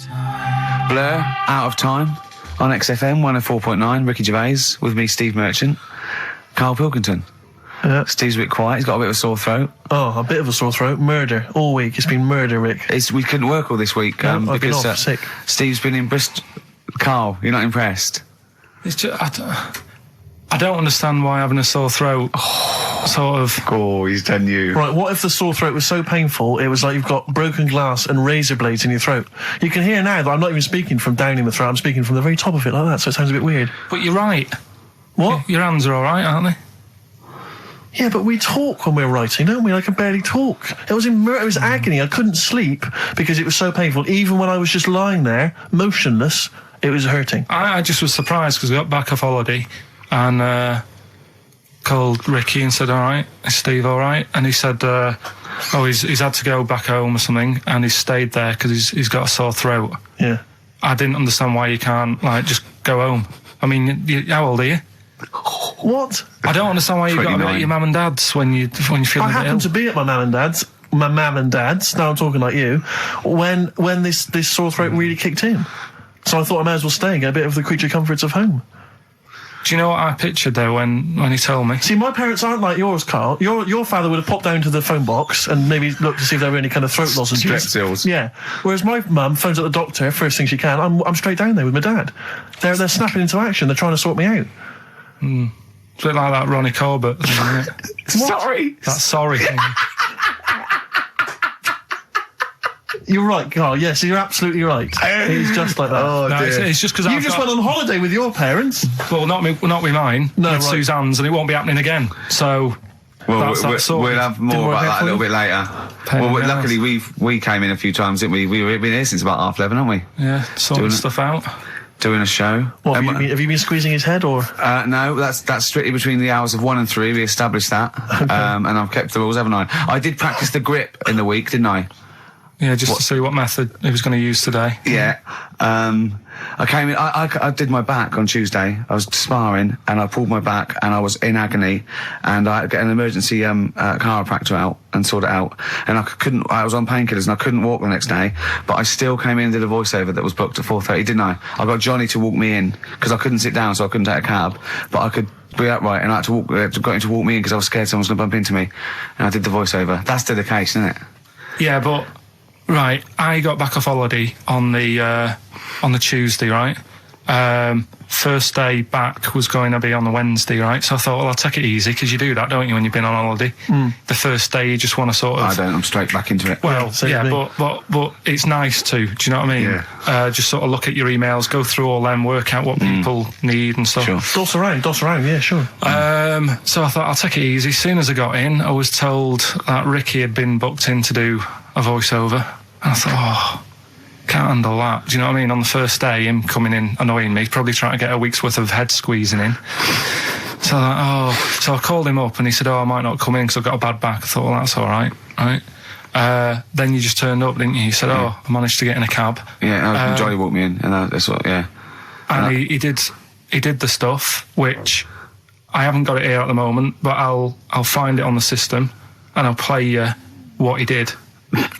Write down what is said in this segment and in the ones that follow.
Blur, Out of Time, on XFM 104.9, Ricky Gervais, with me, Steve Merchant, Karl Pilkington. Yeah. Steve's a bit quiet, he's got a bit of a sore throat. Oh, a bit of a sore throat. Murder. All week. It's been murder, Rick. We couldn't work all this week I've been because off, sick. Steve's been in Bristol. Karl, you're not impressed? It's just, I don't understand why having a sore throat sort of... Oh, he's done you. Right, what if the sore throat was so painful it was like you've got broken glass and razor blades in your throat? You can hear now that I'm not even speaking from down in the throat, I'm speaking from the very top of it like that, so it sounds a bit weird. But you're right. What? Your hands are all right, aren't they? Yeah, but we talk when we're writing, don't we? I can barely talk. It was agony. I couldn't sleep because it was so painful. Even when I was just lying there, motionless, it was hurting. I just was surprised because we got back off holiday and called Ricky and said, all right, is Steve all right? And he said, he's had to go back home or something, and he's stayed there because he's got a sore throat. Yeah. I didn't understand why you can't, just go home. I mean, how old are you? What? I don't understand why you've got to be at your mum and dad's when you're feeling a bit ill. I happened to be at my mum and dad's, now I'm talking like you, when this sore throat really kicked in. So I thought I might as well stay and get a bit of the creature comforts of home. Do you know what I pictured though when he told me? See, my parents aren't like yours, Karl. Your father would have popped down to the phone box and maybe looked to see if there were any kind of throat lozenges. Strepsils. Yeah. Whereas my mum phones at the doctor first thing she can. I'm straight down there with my dad. They're snapping into action. They're trying to sort me out. It's a bit like that Ronnie Corbett thing, isn't it? Sorry. That sorry thing. You're right, Karl. Yes, you're absolutely right. He's just like that. Oh, No, dear. it's just because You just went on holiday with your parents. Well, not with mine. No, with right. Suzanne's, and it won't be happening again. So Well, that's we'll have more Didn't work about out that a for little you? bit later. Pain in the Luckily we came in a few times, didn't we? We've been here since about 11:30, haven't we? yeah, sorting Doing- stuff out. Doing a show. What, have you been squeezing his head, or...? No, that's strictly between the hours of 1 and 3. We established that. Okay. And I've kept the rules, haven't I? I did practice the grip in the week, didn't I? Yeah, just to see what method he was going to use today. Yeah. I came in, I did my back on Tuesday. I was sparring and I pulled my back and I was in agony, and I had to get an emergency chiropractor out and sort it out. And I was on painkillers and I couldn't walk the next day, but I still came in and did a voiceover that was booked at 4:30, didn't I? I got Johnny to walk me in because I couldn't sit down, so I couldn't take a cab, but I could be upright, and I had to got him to walk me in because I was scared someone was going to bump into me. And I did the voiceover. That's still the case, isn't it? Yeah, but right, I got back off holiday on the Tuesday, right? First day back was going to be on the Wednesday, right? So I thought, well, I'll take it easy, because you do that, don't you, when you've been on holiday? The first day you just want to sort of... I don't. I'm straight back into it. Well, Yeah, yeah, but it's nice to, do you know what I mean? Yeah. Just sort of look at your emails, go through all them, work out what people need and stuff. Sure. Doss around, yeah, sure. So I thought, I'll take it easy. As soon as I got in, I was told that Ricky had been booked in to do a voiceover. And I thought, can't handle that. Do you know what I mean? On the first day, him coming in annoying me, probably trying to get a week's worth of head squeezing in. So I called him up and he said, I might not come in because I've got a bad back. I thought, well, that's all right, right? Then you just turned up, didn't you? He said, I managed to get in a cab. Yeah, Johnny walked me in, and that's what, yeah. And he did the stuff, which I haven't got it here at the moment, but I'll find it on the system and I'll play you what he did.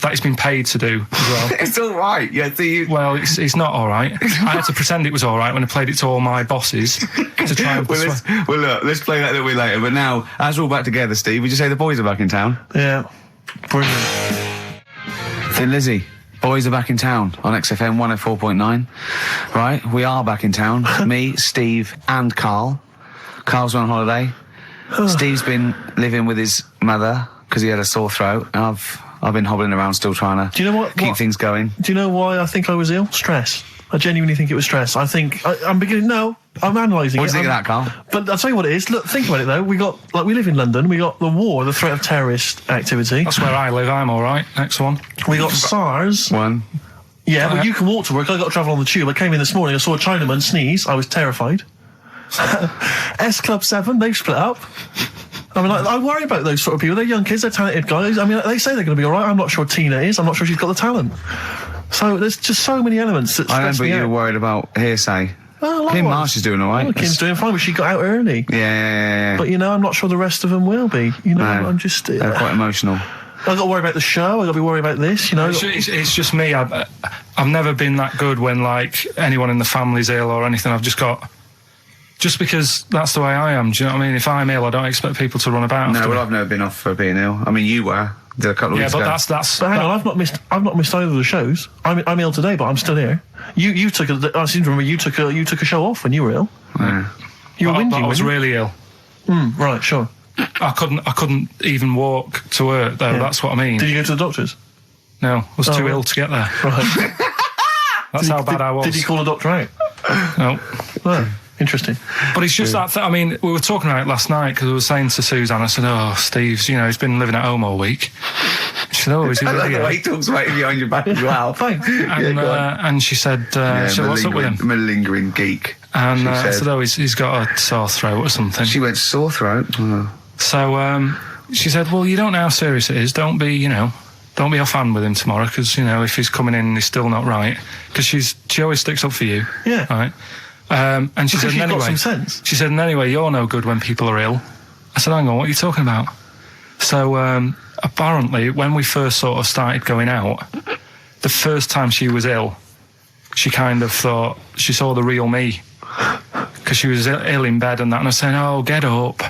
That he's been paid to do as well. It's all right. Yeah, Well, it's not all right. I had to pretend it was all right when I played it to all my bosses to try and persuade. Well, look, let's play that a little bit later. But now, as we're all back together, Steve, would you say the boys are back in town? Yeah. Brilliant. Thin Lizzy, boys are back in town on XFM 104.9. Right, we are back in town. Me, Steve, and Karl. Karl's on holiday. Steve's been living with his mother because he had a sore throat, and I've been hobbling around still trying to keep things going. Do you know why I think I was ill? Stress. I genuinely think it was stress. I think I'm analysing it. What do you think of that, Karl? But I'll tell you what it is. Look, think about it though. We live in London. We got the war, the threat of terrorist activity. That's where I live. I'm all right. Next one. We got SARS. One. Yeah, but you can walk to work. I got to travel on the tube. I came in this morning. I saw a Chinaman sneeze. I was terrified. S Club 7, they've split up. I mean, I worry about those sort of people. They're young kids, they're talented guys. I mean, they say they're going to be all right. I'm not sure Tina is. I'm not sure she's got the talent. So there's just so many elements that stress I remember me you were out. worried about hearsay. Well, Kim Marsh is doing all right. Oh, Kim's doing fine, but she got out early. Yeah. But, I'm not sure the rest of them will be. No, I'm just... they're quite emotional. I've got to worry about the show. I've got to be worried about this, you know. It's just me. I've never been that good when, like, anyone in the family's ill or anything. I've just got... Just because that's the way I am, do you know what I mean? If I'm ill, I don't expect people to run about. No, well, I've never been off for being ill. I mean, you were. Did a couple of weeks ago. But that's. But hang on, I've not missed either of the shows. I'm ill today, but I'm still here. You took I seem to remember you took a show off when you were ill. Yeah. You were whinging. I was really ill. Right, sure. I couldn't even walk to work though. Yeah. That's what I mean. Did you go to the doctors? No, I was too ill to get there. Right. That's how bad I was. Did you call a doctor out? No. Oh, interesting. But it's just that. I mean, we were talking about it last night because I was saying to Suzanne, I said, "Oh, Steve's, he's been living at home all week." She said, "Oh, is he I really?" like the way he talks about you behind your back as well. Thanks. And she said, "What's up with him?" Malingering geek. And I said, "Oh, he's got a sore throat or something." She went, sore throat? Oh. So she said, "Well, you don't know how serious it is. Don't be offhand with him tomorrow because, if he's coming in and he's still not right. Because she always sticks up for you." Yeah. Right? And she said, you've anyway, got some sense. She said, and anyway, you're no good when people are ill. I said, hang on, what are you talking about? So apparently, when we first sort of started going out, the first time she was ill, she kind of thought she saw the real me. Because she was ill in bed and that, and I was saying, "Oh, get up."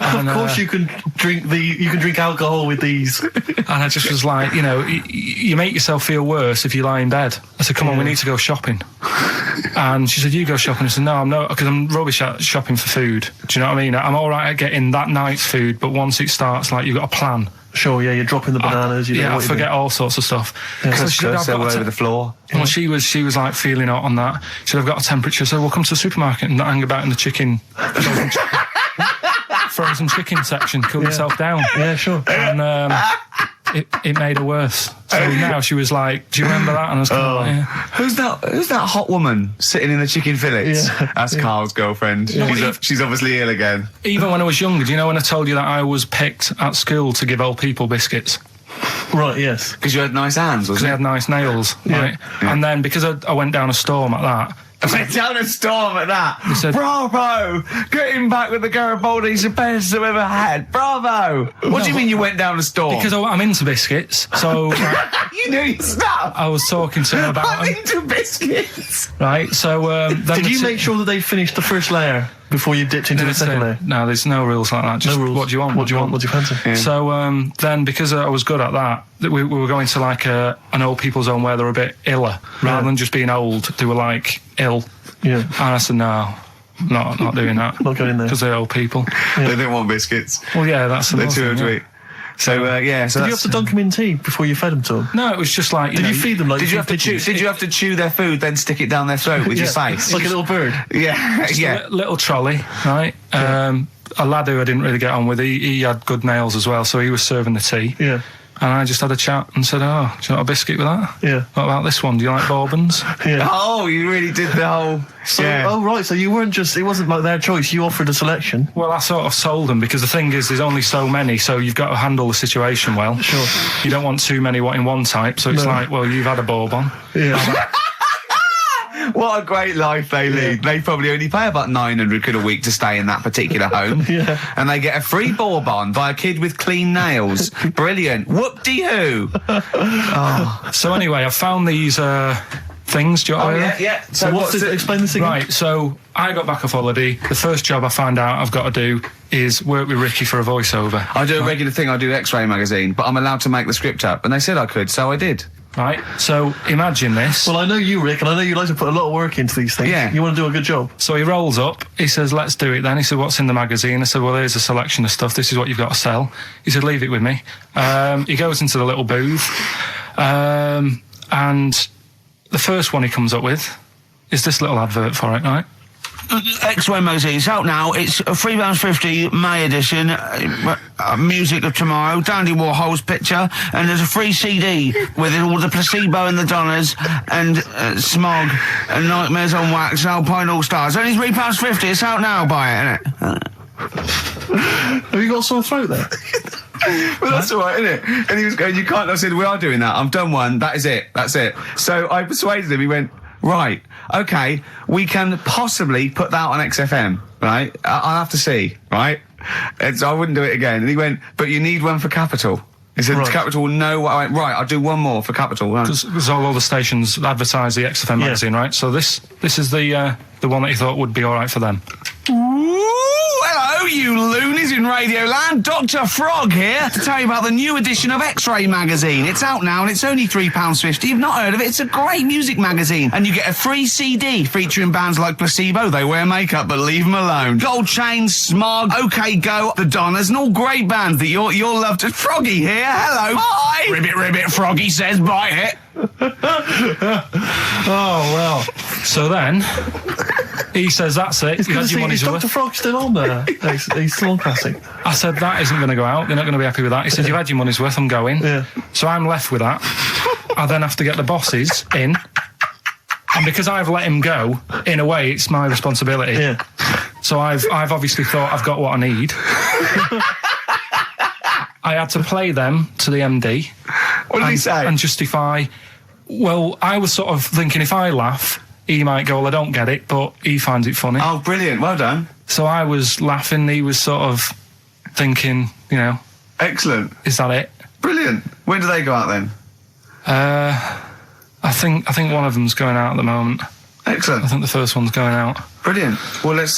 And, of course, you can drink alcohol with these. And I just was like, you make yourself feel worse if you lie in bed. I said, "Come on, we need to go shopping." And she said, "You go shopping." I said, "No, I'm not, because I'm rubbish at shopping for food." Do you know what I mean? I'm all right at getting that night's food, but once it starts, like, you've got a plan. Sure, yeah, you're dropping the bananas. I forget all sorts of stuff. Yeah, so she said, "I've got over the floor." Well, she was like feeling hot on that. She said, "I've got a temperature, so we'll come to the supermarket and hang about in the chicken." Frozen chicken section, cool yourself down. Yeah, sure. And it made her worse. So now she was like, "Do you remember that?" And I was kind of like, "Yeah." Who's that hot woman sitting in the chicken fillets? Yeah. That's Carl's girlfriend. Yeah. She's obviously ill again. Even when I was younger, do you know when I told you that I was picked at school to give old people biscuits? Right, yes. Because you had nice hands, Because they had nice nails, right? Yeah. And then because I went down a storm at that. I went down a storm at that. They said, "Bravo! Getting back with the Garibaldi's the best I've ever had. Bravo!" What do you mean you went down a storm? Because I'm into biscuits, so you knew your stuff. I was talking to him about I'm into biscuits. Right, so then did you make sure that they finished the first layer before you dipped into the second layer? No, there's no rules like that. Just no rules. What do you want? What do you want? What do you fancy? Yeah. So then, because I was good at that, we were going to like an old people's home where they're a bit iller, rather than just being old. They were like ill. Yeah. And I said, "No, not doing that." Not going there. Because they're old people. They didn't want biscuits. Well, yeah, that's the They're too thing, old to eat. So did you have to dunk them in tea before you fed them to them? No, it was just like. Did you feed them like? Did you have to chew? Did you have to chew their food, then stick it down their throat with your face, like a little bird? Yeah, yeah. Little trolley, right? Yeah. A lad who I didn't really get on with. He had good nails as well, so he was serving the tea. Yeah. And I just had a chat and said, "Oh, do you want a biscuit with that? Yeah. What about this one? Do you like bourbons?" Yeah. Oh, you really did the whole. So, yeah. Oh, right. So you weren't just. It wasn't like their choice. You offered a selection. Well, I sort of sold them because the thing is, there's only so many, so you've got to handle the situation well. Sure. You don't want too many in one type, so it's like, well, you've had a bourbon. Yeah. What a great life they lead. They probably only pay about 900 quid a week to stay in that particular home. Yeah. And they get a free bourbon by a kid with clean nails. Brilliant. Whoop-de-hoo. Oh. So anyway, I found these things. Do you want to yeah. So what's it? Explain this again. Right, so I got back off holiday. The first job I found out I've got to do is work with Ricky for a voiceover. I do a regular thing. I do X-Ray magazine, but I'm allowed to make the script up. And they said I could, so I did. Right, so imagine this. Well, I know you, Rick, and I know you like to put a lot of work into these things. Yeah. You want to do a good job. So he rolls up, he says, "Let's do it then." He said, "What's in the magazine?" I said, "Well, here's a selection of stuff. This is what you've got to sell." He said, "Leave it with me." He goes into the little booth, and the first one he comes up with is this little advert for it, right? X-Ray magazine. It's out now. It's a £3.50 May edition. Music of Tomorrow. Dandy Warhol's picture, and there's a free CD with all the Placebo and the Donners and Smog and Nightmares on Wax and Alpine All Stars. Only £3.50. It's out now. Buy it, innit? Have you got a sore throat there? Well, that's all right, isn't it? And he was going, "You can't." I said, "We are doing that. I've done one. That is it. That's it." So I persuaded him. He went, "Right, okay, we can possibly put that on XFM, right? I'll have to see, right?" And so I wouldn't do it again. And he went, "But you need one for Capital." He said Right. Capital, no. I went, right, I'll do one more for Capital. Right. Because all the stations advertise the XFM magazine, right? So this is the one that he thought would be all right for them. Ooh, hello, you loonies in Radioland. Dr. Frog here to tell you about the new edition of X-Ray magazine. It's out now and it's only £3.50. You've not heard of it? It's a great music magazine. And you get a free CD featuring bands like Placebo. They wear makeup, but leave them alone. Gold Chain, Smog, OK Go, The Donners, and all great bands that you'll love to... Froggy here. Hello. Bye. Ribbit, ribbit, Froggy says bye it. Oh, well. So then, he says, that's it. It's You good to had see, your money's is Dr. worth. Frog still on there? He's still on Classic. I said, that isn't going to go out. They're not going to be happy with that. He said, you've had your money's worth. I'm going. Yeah. So I'm left with that. I then have to get the bosses in. And because I've let him go, in a way, it's my responsibility. Yeah. So I've obviously thought I've got what I need. I had to play them to the MD. What did he say? And justify... Well, I was sort of thinking if I laugh, he might go, well, I don't get it, but he finds it funny. Oh, brilliant. Well done. So I was laughing, he was sort of thinking, you know, Excellent. is that it? Brilliant. When do they go out then? I think one of them's going out at the moment. Excellent. I think the first one's going out. Brilliant. Well, let's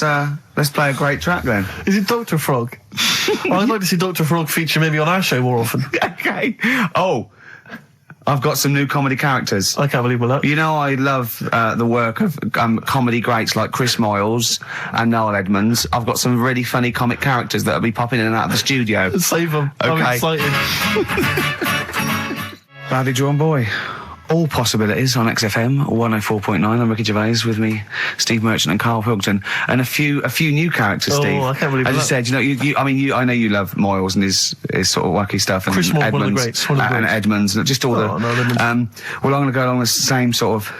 play a great track then. Is it Dr. Frog? I'd like to see Dr. Frog feature maybe on our show more often. Okay. Oh, I've got some new comedy characters. I can't believe that. You know, I love the work of comedy greats like Chris Moyles and Noel Edmonds. I've got some really funny comic characters that'll be popping in and out of the studio. Save them. Okay. I'm excited. Badly Drawn Boy. All possibilities on XFM 104.9. I'm Ricky Gervais, with me, Steve Merchant and Karl Pilkington, and a few new characters. Oh, Steve. I can't believe As I that. said, you know, I know you love Moyles and his sort of wacky stuff, and Chris Moyles, Edmonds, one of the greats, one of the and greats. Edmonds, just all Oh, no, Edmonds. well, I'm going to go along the same sort of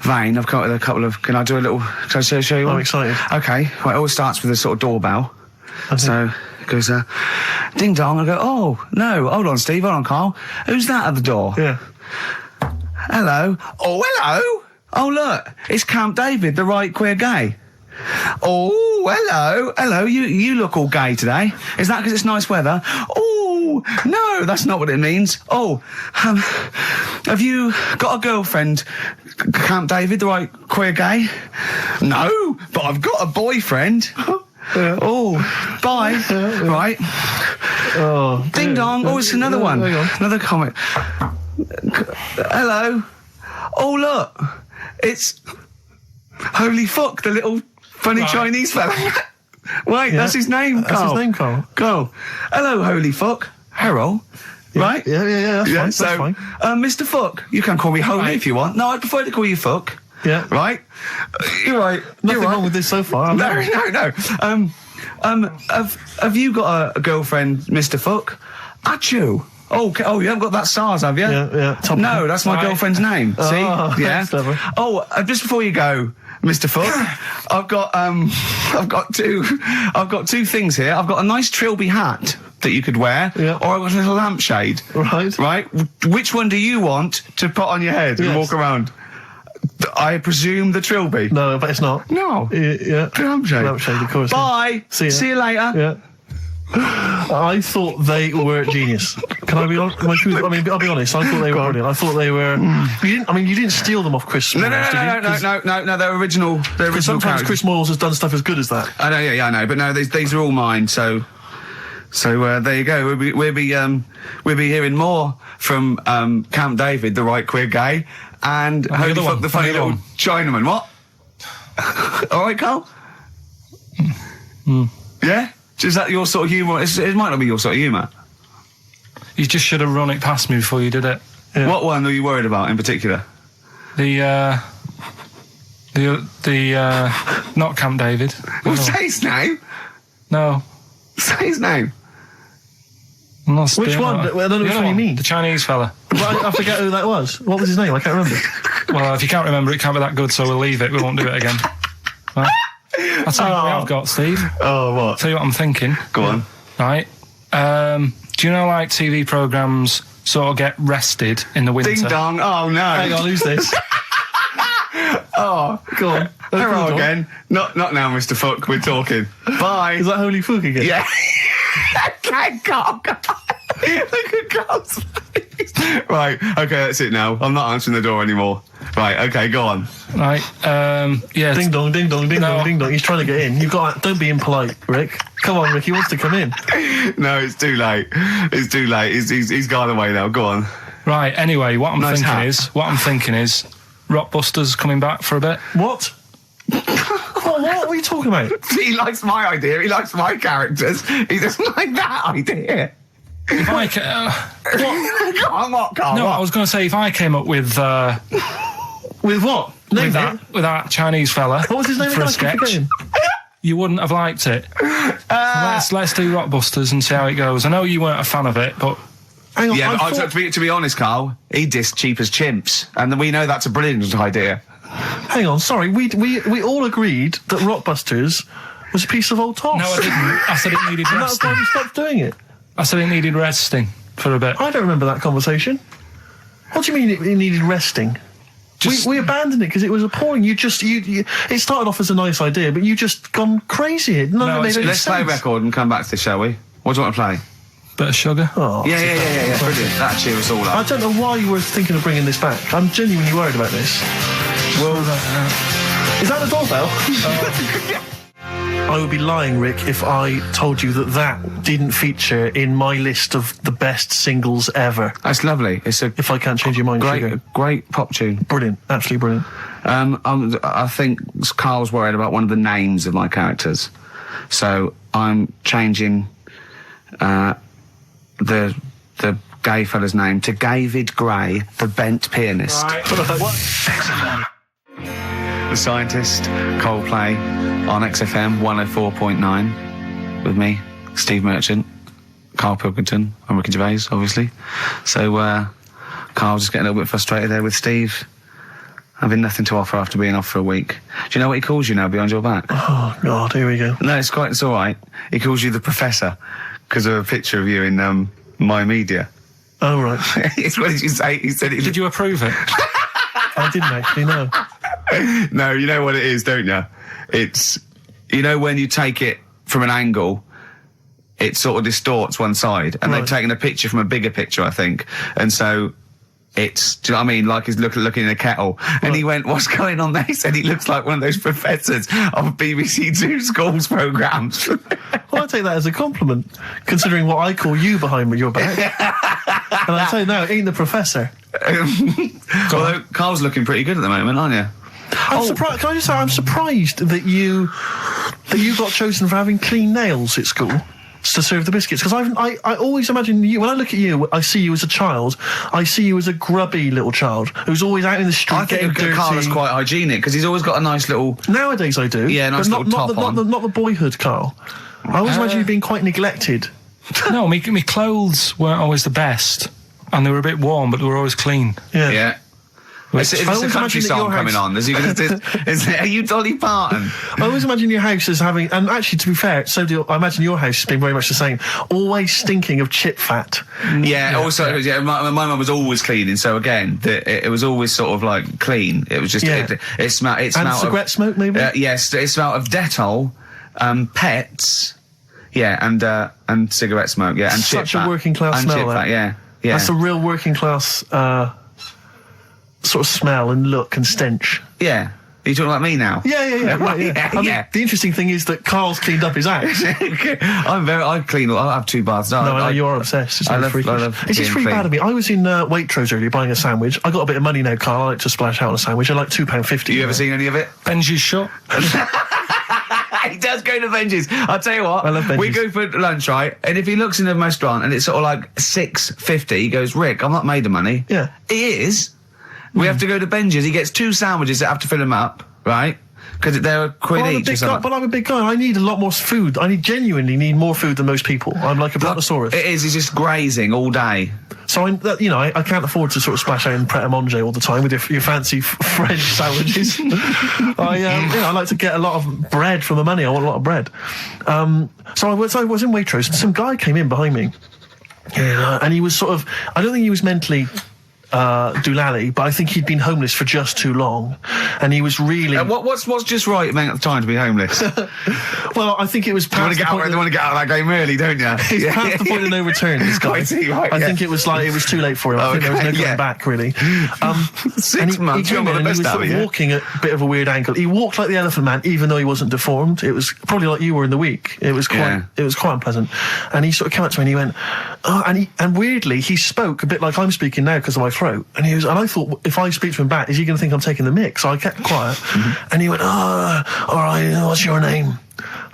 vein. I've got a couple of. Can I do a little? Can I show you one? I'm excited. Okay. Well, it always starts with a sort of doorbell. So it goes, ding dong. I go, oh no, hold on, Steve, hold on, Karl. Who's that at the door? Yeah. Hello. Oh, hello. Oh, look, it's Camp David, the right queer gay. Oh, hello. Hello, you look all gay today. Is that because it's nice weather? Oh, no, that's not what it means. Oh, have you got a girlfriend, Camp David, the right queer gay? No, but I've got a boyfriend. Oh, bye. Right. Oh. Ding dong. Oh, it's another one. Hang on. Another comment. Hello. Oh, look. It's Holy Fuck, the little funny Right. Chinese fella. Wait, Yeah. that's his name, That's Karl. his name, Karl. Go. Hello, Holy Fuck. Harold. Right? Yeah, that's fine. So, That's fine. Mr. Fuck, you can call me Holy Right. if you want. No, I'd prefer to call you Fuck. Yeah. Right? You're right. Nothing You're right. wrong with this so far. No. Have you got a girlfriend, Mr. Fuck? Achoo. Oh, you haven't got that SARS, have you? Yeah. Top No, that's my Right. girlfriend's name. See? Oh, Yeah. that's clever. Oh, just before you go, Mr. Fuck, I've got two things here. I've got a nice Trilby hat that you could wear, Yeah. or I've got a little lampshade. Right. Right? Which one do you want to put on your head and Yes. walk around? I presume the Trilby. No, but it's not. No. Yeah. The lampshade. Lampshade, of course. Bye. See ya. See you later. Yeah. I thought they were genius. Can I be honest? I'll be honest. I thought they were brilliant. I thought they were. You didn't steal them off Chris. No, Moyles, did you? no. They're original. They're Because original sometimes characters. Chris Moyles has done stuff as good as that. I know, yeah, I know. But no, these are all mine. So there you go. We'll be hearing more from Camp David, the right queer gay, and the Holy other Fuck, one, the funny the other little one. Chinaman. What? All right, Karl. Yeah. Is that your sort of humour? It might not be your sort of humour. You just should have run it past me before you did it. Yeah. What one are you worried about in particular? The not Camp David. Well, No. say his name. No. Say his name. I'm not Which doing one? that. I don't know The which other one you mean. The Chinese fella. Well, I forget who that was. What was his name? I can't remember. Well, if you can't remember, it can't be that good, so we'll leave it. We won't do it again. Right? I'll tell you what I've got, Steve. Oh, what? Tell you what I'm thinking. Go on. Right. Do you know, like, TV programmes sort of get rested in the winter? Ding dong. Oh no. Hang on, who's this? Oh, Go on. hello Go on. again. Not now, Mr. Fuck. We're talking. Bye. Is that Holy Fuck again? Yeah. Okay, go. Look at Carl's face. Right, okay, that's it now. I'm not answering the door anymore. Right, okay, go on. Right, yeah. Ding dong, ding dong, ding dong, ding dong. He's trying to get in. You've got. Don't be impolite, Rick. Come on, Rick. He wants to come in. No, it's too late. It's too late. He's gone away now. Go on. Right, anyway, what I'm Nice thinking is Rockbusters coming back for a bit. What? What are you talking about? He likes my idea. He likes my characters. He doesn't like that idea. If I Go on, what, Carl? no, what? I was going to say, if I came up with With what? Name it. with that Chinese fella What was his name for again? a I keep sketch, forgetting. you wouldn't have liked it. Let's do Rockbusters and see how it goes. I know you weren't a fan of it, but Hang on. Yeah, I but thought- to be honest, Carl, he dissed Cheap as Chimps, and we know that's a brilliant idea. Hang on. Sorry. We all agreed that Rockbusters was a piece of old toss. no, I didn't. I said it needed And that's why resting. we stopped doing it. I said it needed resting for a bit. I don't remember that conversation. What do you mean it needed resting? We abandoned it because it was appalling. You it started off as a nice idea, but you just gone crazy. None of it made any Let's play a sense. record and come back to this, shall we? What do you want to play? Bit of sugar. Oh, Yeah, brilliant. That'll cheer us all I up. don't know why you were thinking of bringing this back. I'm genuinely worried about this. Well, Is that the doorbell? I would be lying, Rick, if I told you that didn't feature in my list of the best singles ever. that's lovely. It's a If I can't change your mind, Sugar. great pop tune. Brilliant, absolutely brilliant. I think Carl's worried about one of the names of my characters, so I'm changing the gay fella's name to David Gray, the bent pianist. The Scientist, Coldplay, on XFM 104.9, with me, Steve Merchant, Karl Pilkington, and Ricky Gervais, obviously. So Carl's just getting a little bit frustrated there with Steve, having nothing to offer after being off for a week. Do you know what he calls you now behind your back? Oh, God, here we go. No, it's all right. He calls you the Professor because of a picture of you in My Media. Oh, right. What did you say? He said it. Did you approve it? I didn't actually know. No, you know what it is, don't you? It's, you know, when you take it from an angle, it sort of distorts one side, and they've taken a picture from a bigger picture, I think, and so it's, do you know what I mean? Like he's looking in a kettle, and he went, "What's going on there?" He said he looks like one of those professors of BBC Two schools programmes. Well, I take that as a compliment, considering what I call you behind your back. And I say, no, it ain't the Professor. Although Carl's looking pretty good at the moment, aren't you? I'm surprised. Can I just say, I'm surprised that you got chosen for having clean nails at school to serve the biscuits. Because I always imagine you, when I look at you, I see you as a child. I see you as a grubby little child who's always out in the street I getting think dirty. Carl is quite hygienic because he's always got a nice little. Nowadays I do. Yeah, nice but little top on. not the boyhood Carl. I always imagine you being quite neglected. No, me clothes weren't always the best, and they were a bit warm, but they were always clean. Yeah. Is I this a always country imagine that song your coming house- on? Are you Dolly Parton? I always imagine your house as having, and actually to be fair, I imagine your house has been very much the same, always stinking of chip fat. Yeah, also, my mum was always cleaning, so again, it was always sort of like clean. It was just, it smelled And of... cigarette smoke, maybe? Yes, it smelled of Dettol, pets, and cigarette smoke, and chip Such a fat. working class and smell, chip that. fat, yeah. That's a real working class sort of smell and look and stench. Yeah. Are you talking about me now? Yeah. Right, yeah. I mean, the interesting thing is that Carl's cleaned up his house. I clean. I have 2 baths. No, I know you're obsessed. It's I really love- freakish. I love It's just being really bad clean. of me. I was in Waitrose earlier buying a sandwich. I got a bit of money now, Carl. I like to splash out on a sandwich. I like £2.50. You ever seen any of it? Benji's shut. He does go to Benji's. I'll tell you what. I love Benji's. We go for lunch, right? And if he looks in a restaurant and it's sort of like $6.50, he goes, "Rick, I'm not made of money." Yeah. He is. We have to go to Benji's. He gets 2 sandwiches that have to fill him up, right? Because they're a quid Well, each or something. but I'm a big guy. I need a lot more food. I genuinely need more food than most people. I'm like a brontosaurus. It is. He's just grazing all day. So I can't afford to sort of splash out in Pret a Manger all the time with your fancy French sandwiches. I like to get a lot of bread for my money. I want a lot of bread. So I was in Waitrose, and some guy came in behind me, and he was sort of, I don't think he was mentally doolally, but I think he'd been homeless for just too long, and he was really. What's just right amount of time to be homeless? Well, I think it was. You want to get out of that game early, don't you? He's past the point of no return. This guy. I think it was too late for him. I think there was no going back really. 6 months. He came in and he was sort of walking at a bit of a weird angle. He walked like the Elephant Man, even though he wasn't deformed. It was probably like you were in the week. It was quite unpleasant. And he sort of came up to me and he went, and weirdly he spoke a bit like I'm speaking now because of my throat. And I thought, if I speak to him back, is he going to think I'm taking the mick? So I kept quiet. And he went, all right, what's your name?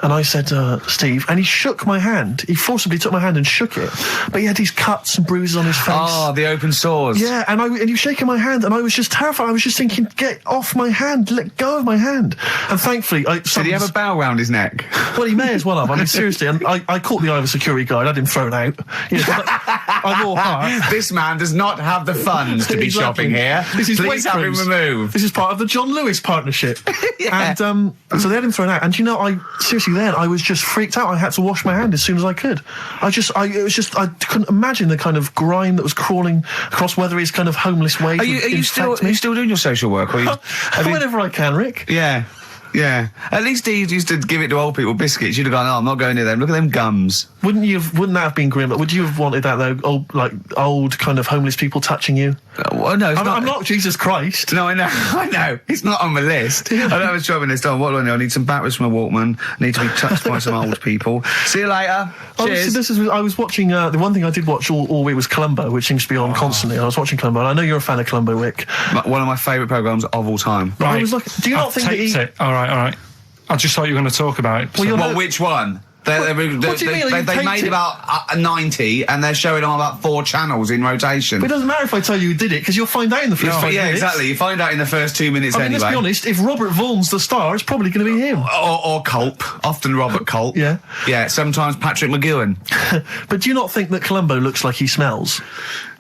And I said, Steve, and he shook my hand. He forcibly took my hand and shook it. But he had these cuts and bruises on his face. Oh, the open sores. Yeah, and he was shaking my hand, and I was just terrified. I was just thinking, get off my hand, let go of my hand. And thankfully, did he have a bell round his neck? Well, he may as well have. I mean, seriously, and I caught the eye of a security guard. I had him thrown out. You know, I wore heart. This man does not have the funds to be shopping here. Please have him removed. This is part of the John Lewis partnership. And so they had him thrown out. And you know, I was just freaked out. I had to wash my hand as soon as I could. I couldn't imagine the kind of grime that was crawling across whether his kind of homeless ways. Are you still doing your social work? Or whenever I can, Rick. Yeah. Yeah. At least he used to give it to old people biscuits. You'd have gone, I'm not going near them. Look at them gums. Wouldn't that have been grim? Would you have wanted that though? Old kind of homeless people touching you? Well, no, I'm not Jesus Christ. No, I know. It's not on the list. I don't have a shopping list on. What do I know? I need some batteries from a Walkman. I need to be touched by some old people. See you later. Cheers. I was watching, the one thing I did watch all week was Columbo, which seems to be on constantly. I was watching Columbo, and I know you're a fan of Columbo, Rick. One of my favourite programmes of all time. Right. I was like, do you not think that All right. I just thought you were going to talk about it. Well, which one? They made about 90, and they're showing on about 4 channels in rotation. But it doesn't matter if I tell you who did it, because you'll find out in the first 5 minutes. Yeah, exactly. You find out in the first 2 minutes anyway. Let's be honest, if Robert Vaughan's the star, it's probably going to be him. Or Culp. Often Robert Culp. Yeah. Yeah, sometimes Patrick McGowan. But do you not think that Columbo looks like he smells?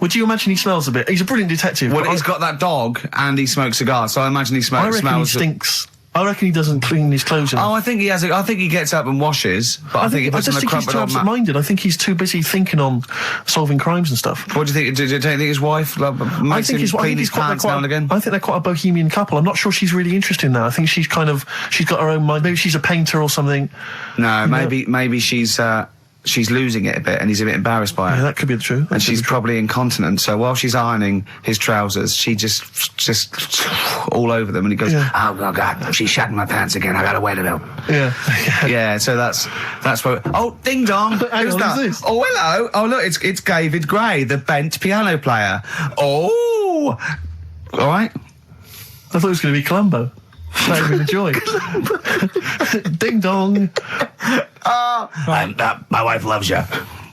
Would you imagine he smells a bit? He's a brilliant detective. Well, he's got that dog, and he smokes cigars, so I imagine he smells... I reckon he stinks. I reckon he doesn't clean his clothes enough. Oh, I think he has. I think he gets up and washes. But I think he puts on a crumpled he's too absent-minded. I think he's too busy thinking on solving crimes and stuff. What do you think? Do you think his wife makes him clean his pants now and again? I think they're quite a bohemian couple. I'm not sure she's really interested in that. I think she's got her own mind. Maybe she's a painter or something. No, maybe she's losing it a bit, and he's a bit embarrassed by it. Yeah, that could be true. And she's probably incontinent, so while she's ironing his trousers, she just all over them, and he goes, oh God, she's shatting my pants again, I gotta wear them out. Yeah, so that's what... Oh, ding dong! Who's that? This? Oh, hello! Oh, look, it's David Gray, the bent piano player. Oh! All right. I thought it was going to be Columbo. That would be the joy. Ding dong. My wife loves you.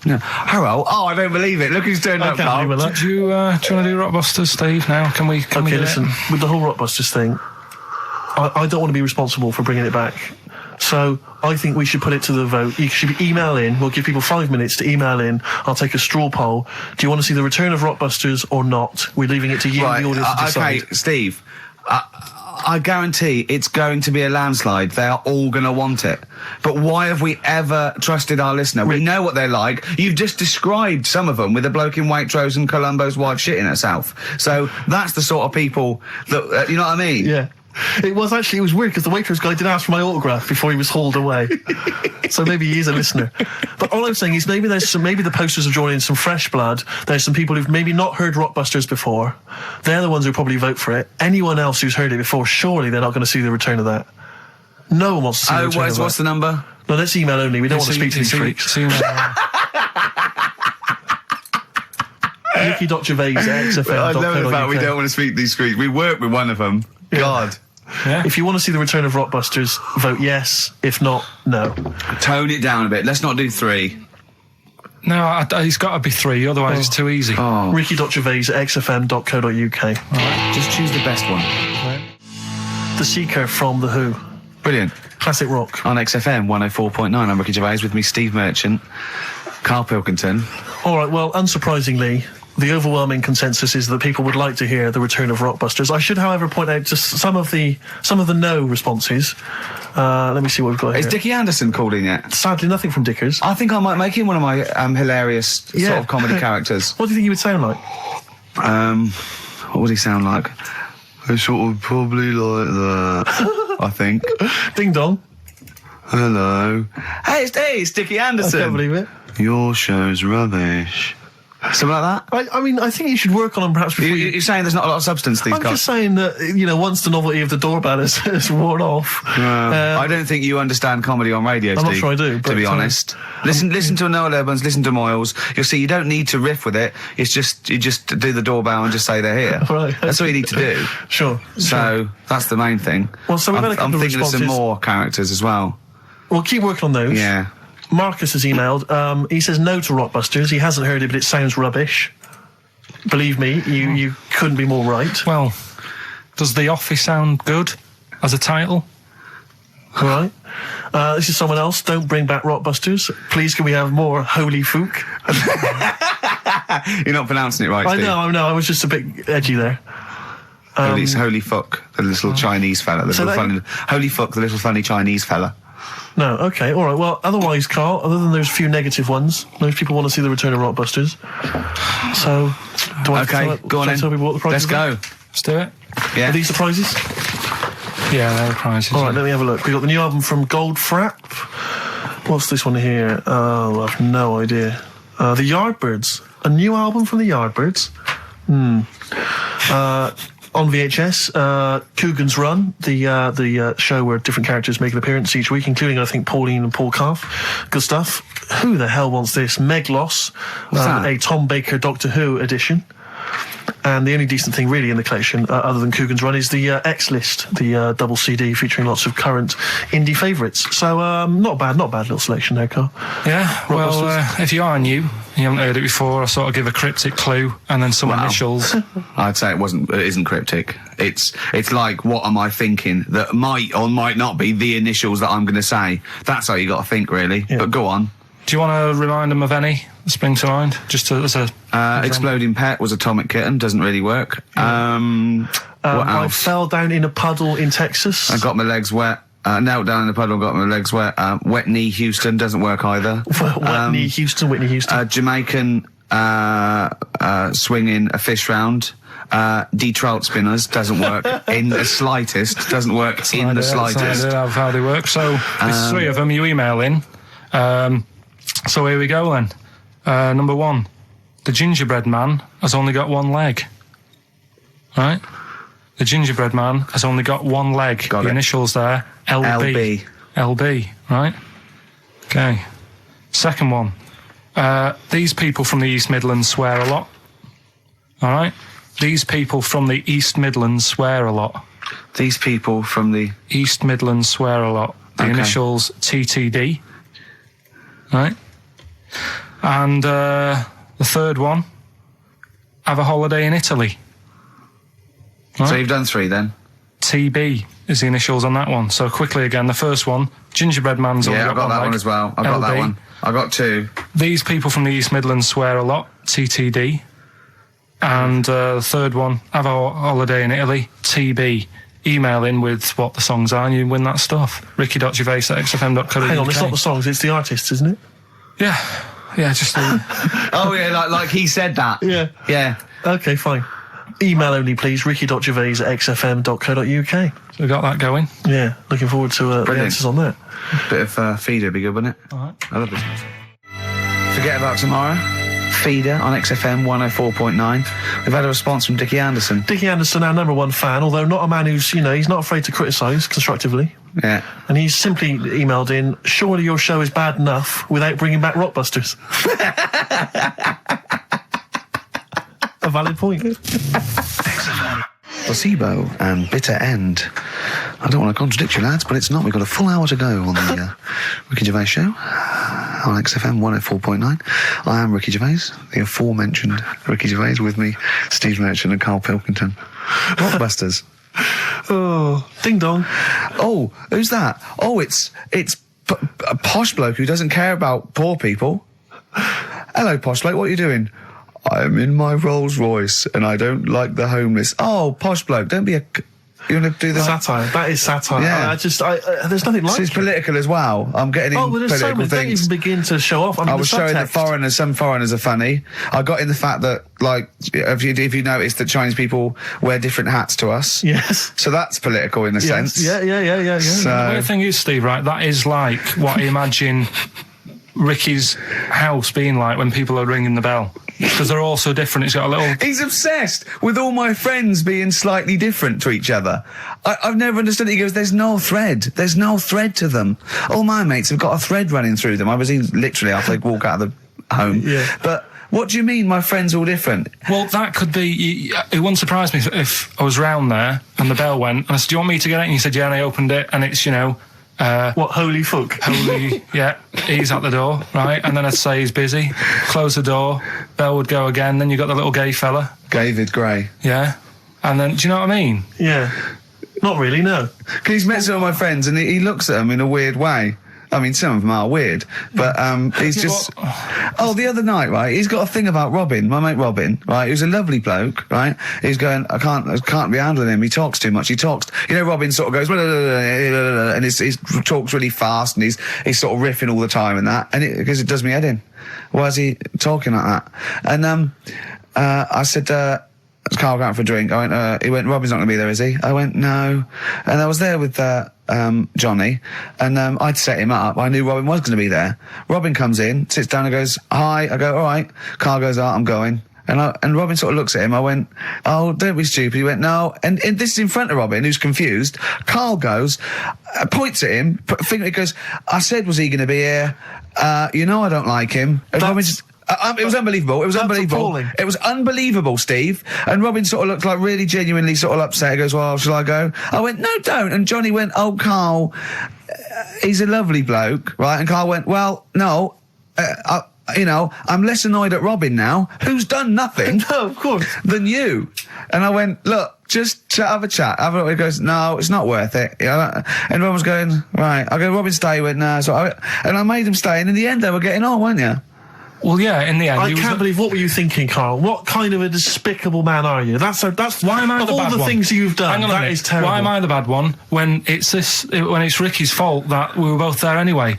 No. Hello. Oh, I don't believe it. Look who's turned up, Carl. Do you want to do Rockbusters, Steve, now? Can we listen, with the whole Rockbusters thing, I don't want to be responsible for bringing it back. So I think we should put it to the vote. You should email in. We'll give people 5 minutes to email in. I'll take a straw poll. Do you want to see the return of Rockbusters or not? We're leaving it to you, the audience, to decide. Okay, Steve. I guarantee it's going to be a landslide. They are all going to want it. But why have we ever trusted our listener? We know what they're like. You've just described some of them with a bloke in Waitrose and Columbo's wife shitting herself. So that's the sort of people that, you know what I mean? Yeah. It was weird because the Waitrose guy did ask for my autograph before he was hauled away. So maybe he is a listener. But all I'm saying is maybe the posters have drawn in some fresh blood. There's some people who've maybe not heard Rockbusters before. They're the ones who probably vote for it. Anyone else who's heard it before, surely they're not going to see the return of that. No one wants to see the return of that. What's the number? No, let's email only. We don't want to speak to these freaks. Ricky.Gervais at XFM. I know about we don't want to speak to these freaks. We work with one of them. Yeah. God. Yeah. If you want to see the return of Rockbusters, vote yes. If not, no. Tone it down a bit. Let's not do 3. No, it's got to be 3, otherwise it's too easy. Oh. Ricky.Gervais at xfm.co.uk. Right. Just choose the best one. Right. The Seeker from The Who. Brilliant. Classic rock. On XFM 104.9, I'm Ricky Gervais, with me Steve Merchant, Karl Pilkington. All right, well, unsurprisingly, the overwhelming consensus is that people would like to hear the return of Rockbusters. I should, however, point out just some of the no responses. Let me see what we've got here. Is Dickie Anderson called in yet? Sadly, nothing from Dickers. I think I might make him one of my hilarious sort of comedy characters. What do you think he would sound like? What would he sound like? I sort of probably like that, I think. Ding dong. Hello. Hey, it's Dickie Anderson. I can't believe it. Your show's rubbish. Something like that? I mean, I think you should work on them perhaps before You're saying there's not a lot of substance to these I'm guys? just saying that, once the novelty of the doorbell has worn off. I don't think you understand comedy on radio, I'm Steve. not sure I do, To but, be honest. Listen to Noel Evans, listen to Moyles. You'll see you don't need to riff with it. It's just, you just do the doorbell and just say they're here. Right. That's all you need to do. Sure. So, that's the main thing. Well, so we've had a couple I'm of thinking of some responses. more characters as well. We'll keep working on those. Yeah. Marcus has emailed. He says no to Rockbusters. He hasn't heard it, but it sounds rubbish. Believe me, you couldn't be more right. Well, does The Office sound good as a title? All right. This is someone else. Don't bring back Rockbusters. Please, can we have more Holy Fook? You're not pronouncing it right, Steve. I know. I was just a bit edgy there. Holy fuck, the little Chinese fella. Holy fuck, the little funny Chinese fella. No, okay, all right. Well, otherwise, Carl, other than those few negative ones, most people want to see the return of Rockbusters. So, do I Go on in. tell people what the prizes Let's are? go. Let's do it. Yeah. Are these the prizes? Yeah, they're the prizes. All right, let me have a look. We've got the new album from Goldfrapp. What's this one here? Oh, I've no idea. The Yardbirds. A new album from the Yardbirds. On VHS, Coogan's Run, the show where different characters make an appearance each week, including, I think, Pauline and Paul Calf. Good stuff. Who the hell wants this? Meglos, a Tom Baker Doctor Who edition. And the only decent thing really in the collection, other than Coogan's Run, is the X List, the double CD featuring lots of current indie favourites. So not bad little selection there, Carl. Yeah, well, if you are new, you haven't heard it before, I sort of give a cryptic clue and then some initials. I'd say it isn't cryptic. It's like, what am I thinking that might or might not be the initials that I'm going to say. That's how you got to think, really. Yeah. But go on. Do you want to remind them of any that spring to mind? Just as a Exploding Pet was Atomic Kitten, doesn't really work. What else? I fell down in a puddle in Texas. I got my legs wet. Knelt down in the puddle, got my legs wet. Wet Knee Houston doesn't work either. Whitney Houston. Jamaican swinging a fish round. D-trout spinners doesn't work in the slightest. Doesn't work in the slightest. That's how they work. So there's three of them. You email in. So here we go then. Number one, the gingerbread man has only got one leg. Right? The gingerbread man has only got one leg. Got the it. Initials there, LB. LB, right? Okay. Second one, these people from the East Midlands swear a lot. All right? These people from the East Midlands swear a lot. These people from the East Midlands swear a lot. The initials TTD. Right? And the third one, have a holiday in Italy. Right? So you've done three then? TB is the initials on that one. So quickly again, the first one, gingerbread man's only I've got that one as well. I've got that one. I got two. These people from the East Midlands swear a lot, TTD. And the third one, have a holiday in Italy, TB. Email in with what the songs are and you win that stuff. ricky.gervais@xfm.co.uk. Hang on, it's not the songs, it's the artists, isn't it? Yeah, just Oh yeah, like he said that. Yeah. Okay, fine. Email only, please. ricky.gervais@xfm.co.uk. So we got that going. Yeah, looking forward to the answers on that. Bit of feeder would be good, wouldn't it? All right. I love this music. Forget about tomorrow. Feeder on XFM 104.9. We've had a response from Dickie Anderson. Dickie Anderson, our number one fan, although not a man who's, he's not afraid to criticise constructively. Yeah. And he's simply emailed in, surely your show is bad enough without bringing back Rockbusters. A valid point. Placebo and Bitter End. I don't want to contradict you, lads, but it's not. We've got a full hour to go on the Ricky Gervais show on XFM 104.9. I am Ricky Gervais, the aforementioned Ricky Gervais, with me, Steve Merchant and Karl Pilkington. Rockbusters. Oh, ding dong. Oh, who's that? Oh, it's a posh bloke who doesn't care about poor people. Hello, posh bloke, what are you doing? I'm in my Rolls Royce and I don't like the homeless. Oh, posh bloke, don't be a... You want to do the satire? That is satire. Yeah. There's nothing like It's it. political as well. I'm getting Oh, well, there's so political many. Don't things. even begin to show off. I mean, I was showing that subtext. some foreigners are funny. I got in the fact that, like, if you notice that Chinese people wear different hats to us. Yes. So that's political in a sense. Yeah. The So, weird thing is, Steve, right, that is like what I imagine Ricky's house being like when people are ringing the bell. Because they're all so different. It's got a little... he's obsessed with all my friends being slightly different to each other. I've never understood it. He goes, there's no thread. There's no thread to them. All my mates have got a thread running through them. I was in literally after they walk out of the home. Yeah. But what do you mean my friends all different? Well, that could be... It wouldn't surprise me if I was round there and the bell went, and I said, do you want me to get it? And he said, yeah, and I opened it, and it's, what, holy fuck? holy, yeah, he's at the door, right? And then I'd say he's busy, close the door, bell would go again, then you got the little gay fella. David Gray. Yeah. And then, do you know what I mean? Yeah. Not really, no. He's met some of my friends and he looks at them in a weird way. I mean, some of them are weird, but he's just... Oh, the other night, right, he's got a thing about Robin, my mate Robin, right, who's a lovely bloke, right? He's going, I can't be handling him, he talks too much, Robin sort of goes, and he talks really fast, and he's sort of riffing all the time and that, and because it does me head in. Why is he talking like that? And I said, Carl going out for a drink. He went, Robin's not going to be there, is he? I went, no. And I was there with Johnny, and I'd set him up. I knew Robin was going to be there. Robin comes in, sits down and goes, hi. I go, all right. Carl goes, oh, I'm going. And Robin sort of looks at him. I went, oh, don't be stupid. He went, no. And this is in front of Robin, who's confused. Carl goes, points at him, he goes, I said, was he going to be here? I don't like him. And Robin just... it was unbelievable. It was unbelievable. Appalling. It was unbelievable, Steve. And Robin sort of looked like really genuinely sort of upset. He goes, well, shall I go? I went, no, don't. And Johnny went, oh, Carl, he's a lovely bloke, right? And Carl went, well, no, I'm less annoyed at Robin now, who's done nothing No, of course. than you. And I went, look, just have a chat. He goes, no, it's not worth it. And everyone was going, right. I go, Robin, stay. He went, no. And I made him stay. And in the end, they were getting on, weren't you? Well, yeah, in the end... I can't believe, what were you thinking, Carl? What kind of a despicable man are you? That's why am I of the all bad the one? things you've done, Hang on a that minute. is terrible. Why am I the bad one when it's Ricky's fault that we were both there anyway?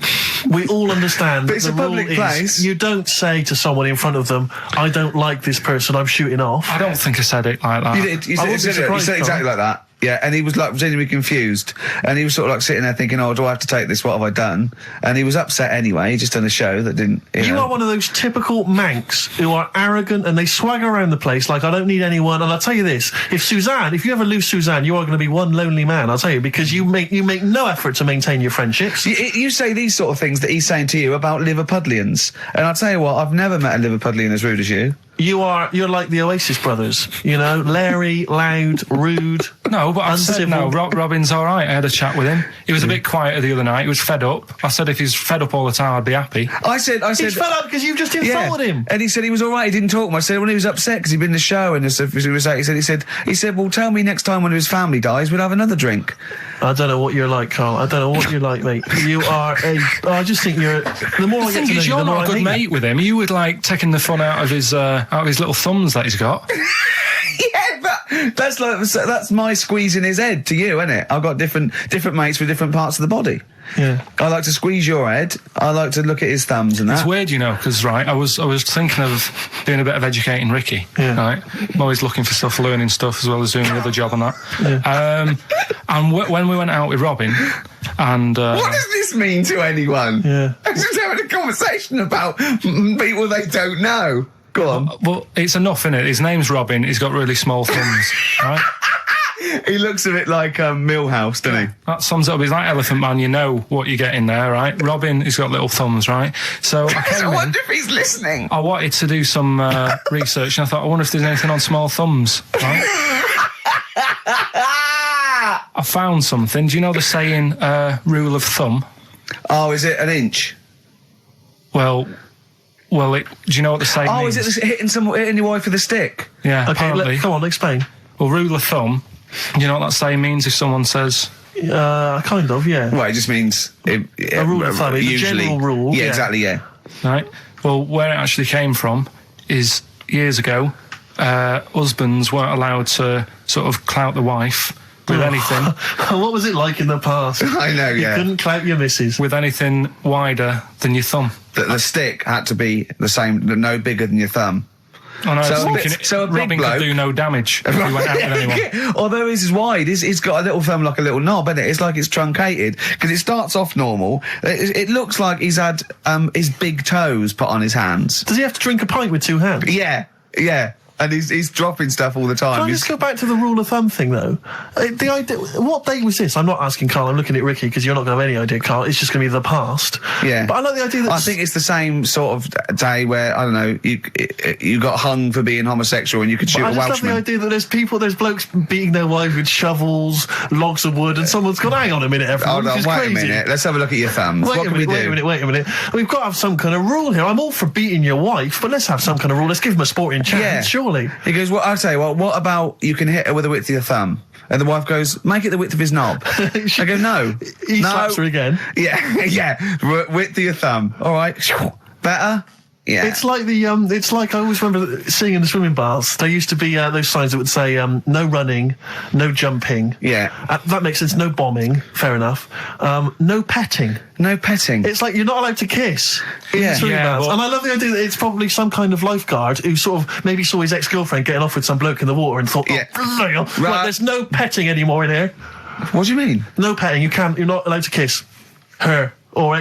We all understand. But it's the a public rule place. is you don't say to someone in front of them, I don't like this person, I'm shooting off. I don't think I said it like that. You did. You I said, wouldn't be you surprised, said exactly Carl. like that. Yeah, and he was like genuinely confused, and he was sort of like sitting there thinking, "Oh, do I have to take this? What have I done?" And he was upset anyway. He just done a show that didn't. You know. are one of those typical Mancs who are arrogant and they swagger around the place like, I don't need anyone. And I'll tell you this, if you ever lose Suzanne, you are going to be one lonely man, I'll tell you, because you make no effort to maintain your friendships. You say these sort of things that he's saying to you about Liverpudlians, and I'll tell you what, I've never met a Liverpudlian as rude as you. You're like the Oasis brothers, Larry, loud, rude. No, but I said no. Robin's all right. I had a chat with him. He was a bit quieter the other night. He was fed up. I said if he's fed up all the time, I'd be happy. I said He's fed up because you've just insulted him. And he said he was all right. He didn't talk much. I said when he was upset because he'd been in the show and he said, well, tell me next time when his family dies, we'll have another drink. I don't know what you're like, Carl. I don't know what you're like, mate. You are I just think you're. The more I get to know you, You're the more not a I good hate mate you. with him. You would like taking the fun out of his little thumbs that he's got. Yeah, but that's my squeezing his head to you, isn't it? I've got different mates with different parts of the body. Yeah. I like to squeeze your head. I like to look at his thumbs and that. It's weird, because right, I was thinking of doing a bit of educating Ricky. Yeah. Right, I'm always looking for stuff, learning stuff as well as doing the other job and that. Yeah. And when we went out with Robin, and What does this mean to anyone? Yeah. I'm just having a conversation about people they don't know. Go on. well, it's enough, innit? His name's Robin. He's got really small thumbs. Right. He looks a bit like Millhouse, doesn't he? That sums it up. He's like Elephant Man. You know what you get in there, right? Robin, he's got little thumbs, right? So I came I in. wonder if he's listening. I wanted to do some research, and I thought, I wonder if there's anything on small thumbs. Right? I found something. Do you know the saying, rule of thumb? Oh, is it an inch? Well, do you know what the saying means? Is it hitting your wife with a stick? Yeah, Okay, apparently. come on, explain. Well, rule of thumb, you know what that saying means if someone says... Kind of, yeah. Well, it just means... a rule of thumb, it's a general rule, Yeah, yeah. exactly, yeah. Right? Well, where it actually came from is years ago, husbands weren't allowed to sort of clout the wife with anything. What was it like in the past? I know, You yeah. couldn't clout your missus. With anything wider than your thumb. The stick had to be the same, no bigger than your thumb. I know, So I was a bit- thinking so a big Robin bloke- could do no damage if he went out with anyone. Although his is wide, he's got a little thumb like a little knob, isn't it? It's like it's truncated because it starts off normal. It looks like he's had his big toes put on his hands. Does he have to drink a pint with two hands? Yeah. And he's dropping stuff all the time. Can I He's- just go back to the rule of thumb thing, though? The idea, what date was this? I'm not asking Carl, I'm looking at Ricky, because you're not going to have any idea, Carl. It's just going to be the past. Yeah. But I like the idea that... I think it's the same sort of day where, I don't know, you got hung for being homosexual and you could shoot I a just love Welshman. the idea that there's blokes beating their wives with shovels, logs of wood, and someone's gone, hang on a minute, everyone, Hold on, this is wait crazy. a minute. Let's have a look at your thumbs. What can we do? Wait a minute. We've got to have some kind of rule here. I'm all for beating your wife, but let's have some kind of rule. Let's give him a sporting chance, Yeah. surely. He goes, well, I'll tell you what about you can hit her with the width of your thumb? And the wife goes, make it the width of his knob. I go, no. He no. slaps her again. Yeah. Width of your thumb. All right. Better? Yeah. It's like it's like I always remember seeing in the swimming baths, there used to be those signs that would say, no running, no jumping. Yeah. That makes sense. No bombing. Fair enough. No petting. No petting. It's like you're not allowed to kiss in Yeah. the swimming Yeah, baths. well- And I love the idea that it's probably some kind of lifeguard who sort of maybe saw his ex-girlfriend getting off with some bloke in the water and thought, Yeah. right, Right. there's no petting anymore in here. What do you mean? No petting. You're not allowed to kiss her or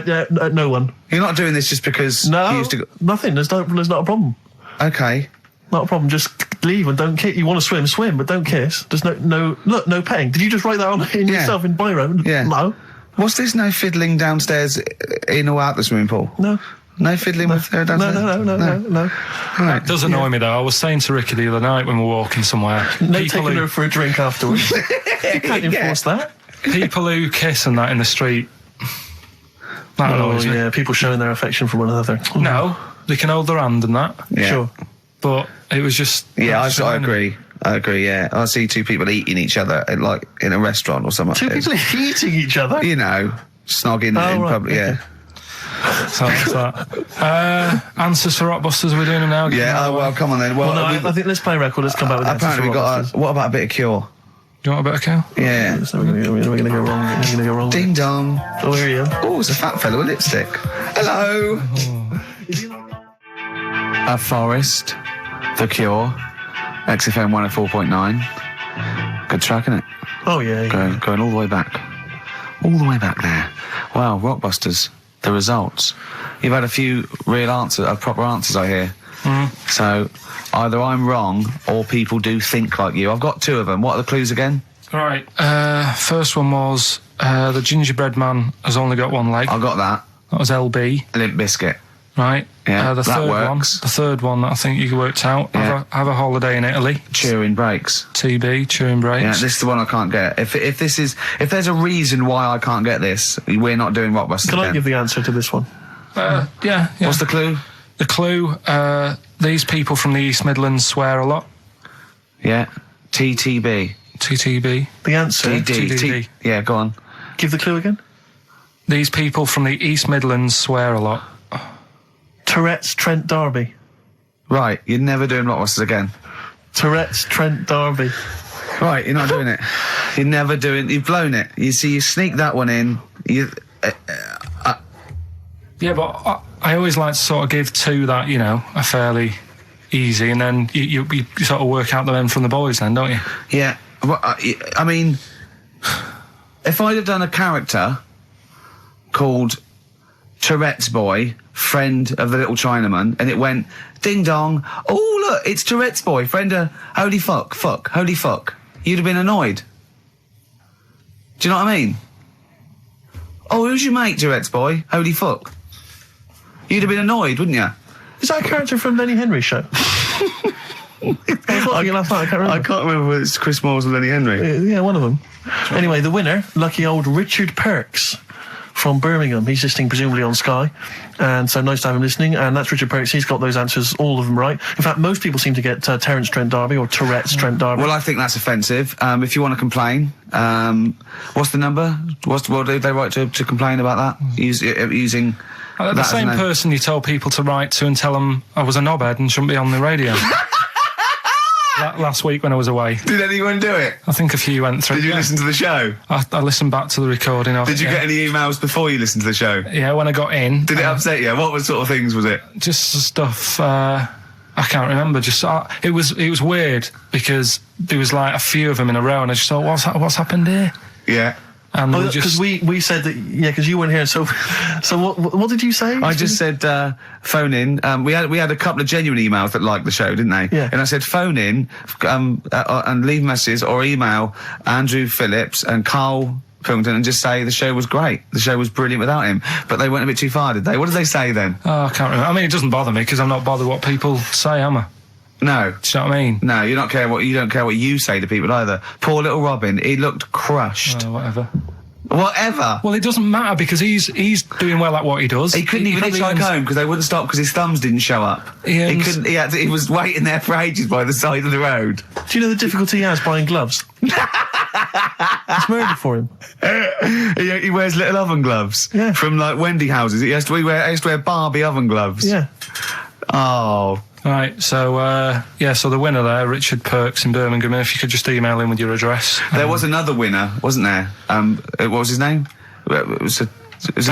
no one. You're not doing this just because No, you used to go... nothing. There's not a problem. Okay. Not a problem. Just leave and don't kiss. You want to swim, but don't kiss. There's no petting. Did you just write that on in Yeah. yourself in biro? Yeah. No. What's this no fiddling downstairs in or out the swimming pool? No. No fiddling with her downstairs? No. All right. It does annoy me though. I was saying to Ricky the other night when we were walking somewhere. No people taking who, her for a drink afterwards. You can't enforce that. people who kiss and that in the street. That Oh annoys me. yeah, people showing their affection for one another. No, they can hold their hand and that. Yeah. Sure. But it was just. Yeah, I showing agree. I agree, yeah. I see two people eating each other in a restaurant or something. Two people eating each other. You know, snogging in right, public, yeah. So that's that. Answers for Rockbusters, we're doing them now. Yeah, well, come on then. Well, Well, no, we've- I think let's play a record. Let's come back with that. apparently we got what about a bit of Cure? Do you want a bit of cow? Yeah. So we're going to go wrong. We're going to go wrong. Ding dong. Oh, here you go. Oh, it's a fat fella with lipstick. Hello. A Forest, The Cure, XFM 104.9. Good track, isn't it? Oh, yeah. Going all the way back. All the way back there. Wow, Rockbusters, the results. You've had a few proper answers, I hear. So, either I'm wrong or people do think like you. I've got two of them. What are the clues again? Right. First one was the gingerbread man has only got one leg. I got that. That was LB. Limp Bizkit. Right. Yeah, the that third works. one. The third one that I think you worked out. Yeah. Have a holiday in Italy. Chewing Breaks. TB, chewing breaks. Yeah, this is the one I can't get. If there's a reason why I can't get this, we're not doing Rockbusters Can I again. give the answer to this one? Yeah. What's the clue? The clue? These people from the East Midlands swear a lot. Yeah. TTB. TTB. The answer. TDD. Yeah, go on. Give the clue again. These people from the East Midlands swear a lot. Tourette's Trent D'Arby. Right, you're never doing Rockbusters again. Tourette's Trent D'Arby. Right, you're not doing it. You've blown it. You see, you sneak that one in. Yeah, but I always like to sort of give two that, are fairly easy, and then you sort of work out the men from the boys then, don't you? Yeah. Well, I mean, if I'd have done a character called Tourette's Boy, friend of the little Chinaman, and it went, ding dong, oh look, it's Tourette's Boy, friend of holy fuck, holy fuck, you'd have been annoyed. Do you know what I mean? Oh, who's your mate, Tourette's Boy? Holy fuck. You'd have been annoyed, wouldn't you? Is that a character from Lenny Henry's show? I was watching it last night, I can't remember. I can't remember whether it's Chris Moores or Lenny Henry. Yeah, one of them. Anyway, the winner, lucky old Richard Perks from Birmingham. He's listening presumably on Sky, and so nice to have him listening. And that's Richard Perks. He's got those answers, all of them right. In fact, most people seem to get Terence Trent D'Arby or Tourette's Trent D'Arby. Well, I think that's offensive. If you want to complain, what's the number? What do they write to complain about that? Using The that same as an- person you told people to write to and tell them I was a knobhead and shouldn't be on the radio. last week when I was away. Did anyone do it? I think a few went through. Did you listen to the show? I listened back to the recording of it. Did you get any emails before you listened to the show? Yeah, when I got in. Did it upset you? What sort of things was it? Just stuff. I can't remember. It was weird because there was like a few of them in a row, and I just thought, what's happened here? Yeah. And because we said that, because you weren't here. So what did you say? I just said phone in. We had a couple of genuine emails that liked the show, didn't they? Yeah. And I said phone in and leave messages or email Andrew Phillips and Karl Pilkington and just say the show was great. The show was brilliant without him. But they went a bit too far, did they? What did they say then? Oh, I can't remember. I mean, it doesn't bother me because I'm not bothered what people say, am I? No. Do you know what I mean? No, you don't care what you say to people either. Poor little Robin, he looked crushed. Whatever. Whatever. Well, it doesn't matter because he's doing well at what he does. He couldn't even hitchhike home because they wouldn't stop because his thumbs didn't show up. He was waiting there for ages by the side of the road. Do you know the difficulty he has buying gloves? It's murder for him. He wears little oven gloves. Yeah. From like Wendy houses. He has to wear Barbie oven gloves. Yeah. Oh. Right, so so the winner there, Richard Perks in Birmingham, if you could just email him with your address. There was another winner, wasn't there? What was his name? Actually,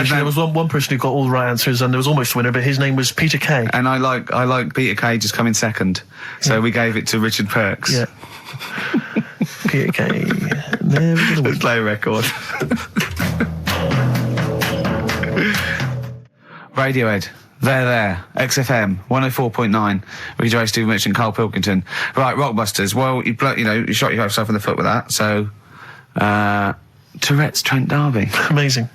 there was one person who got all the right answers, and there was almost a winner, but his name was Peter Kay. And I like Peter Kay just coming second, so we gave it to Richard Perks. Yeah. Peter Kay. Never gonna win. Let's play a record. Radiohead. There. XFM 104.9. Ricky Gervais, Steve Mitch, and Karl Pilkington. Right, Rockbusters. Well, you shot yourself in the foot with that. So, Tourette's Trent D'Arby. Amazing.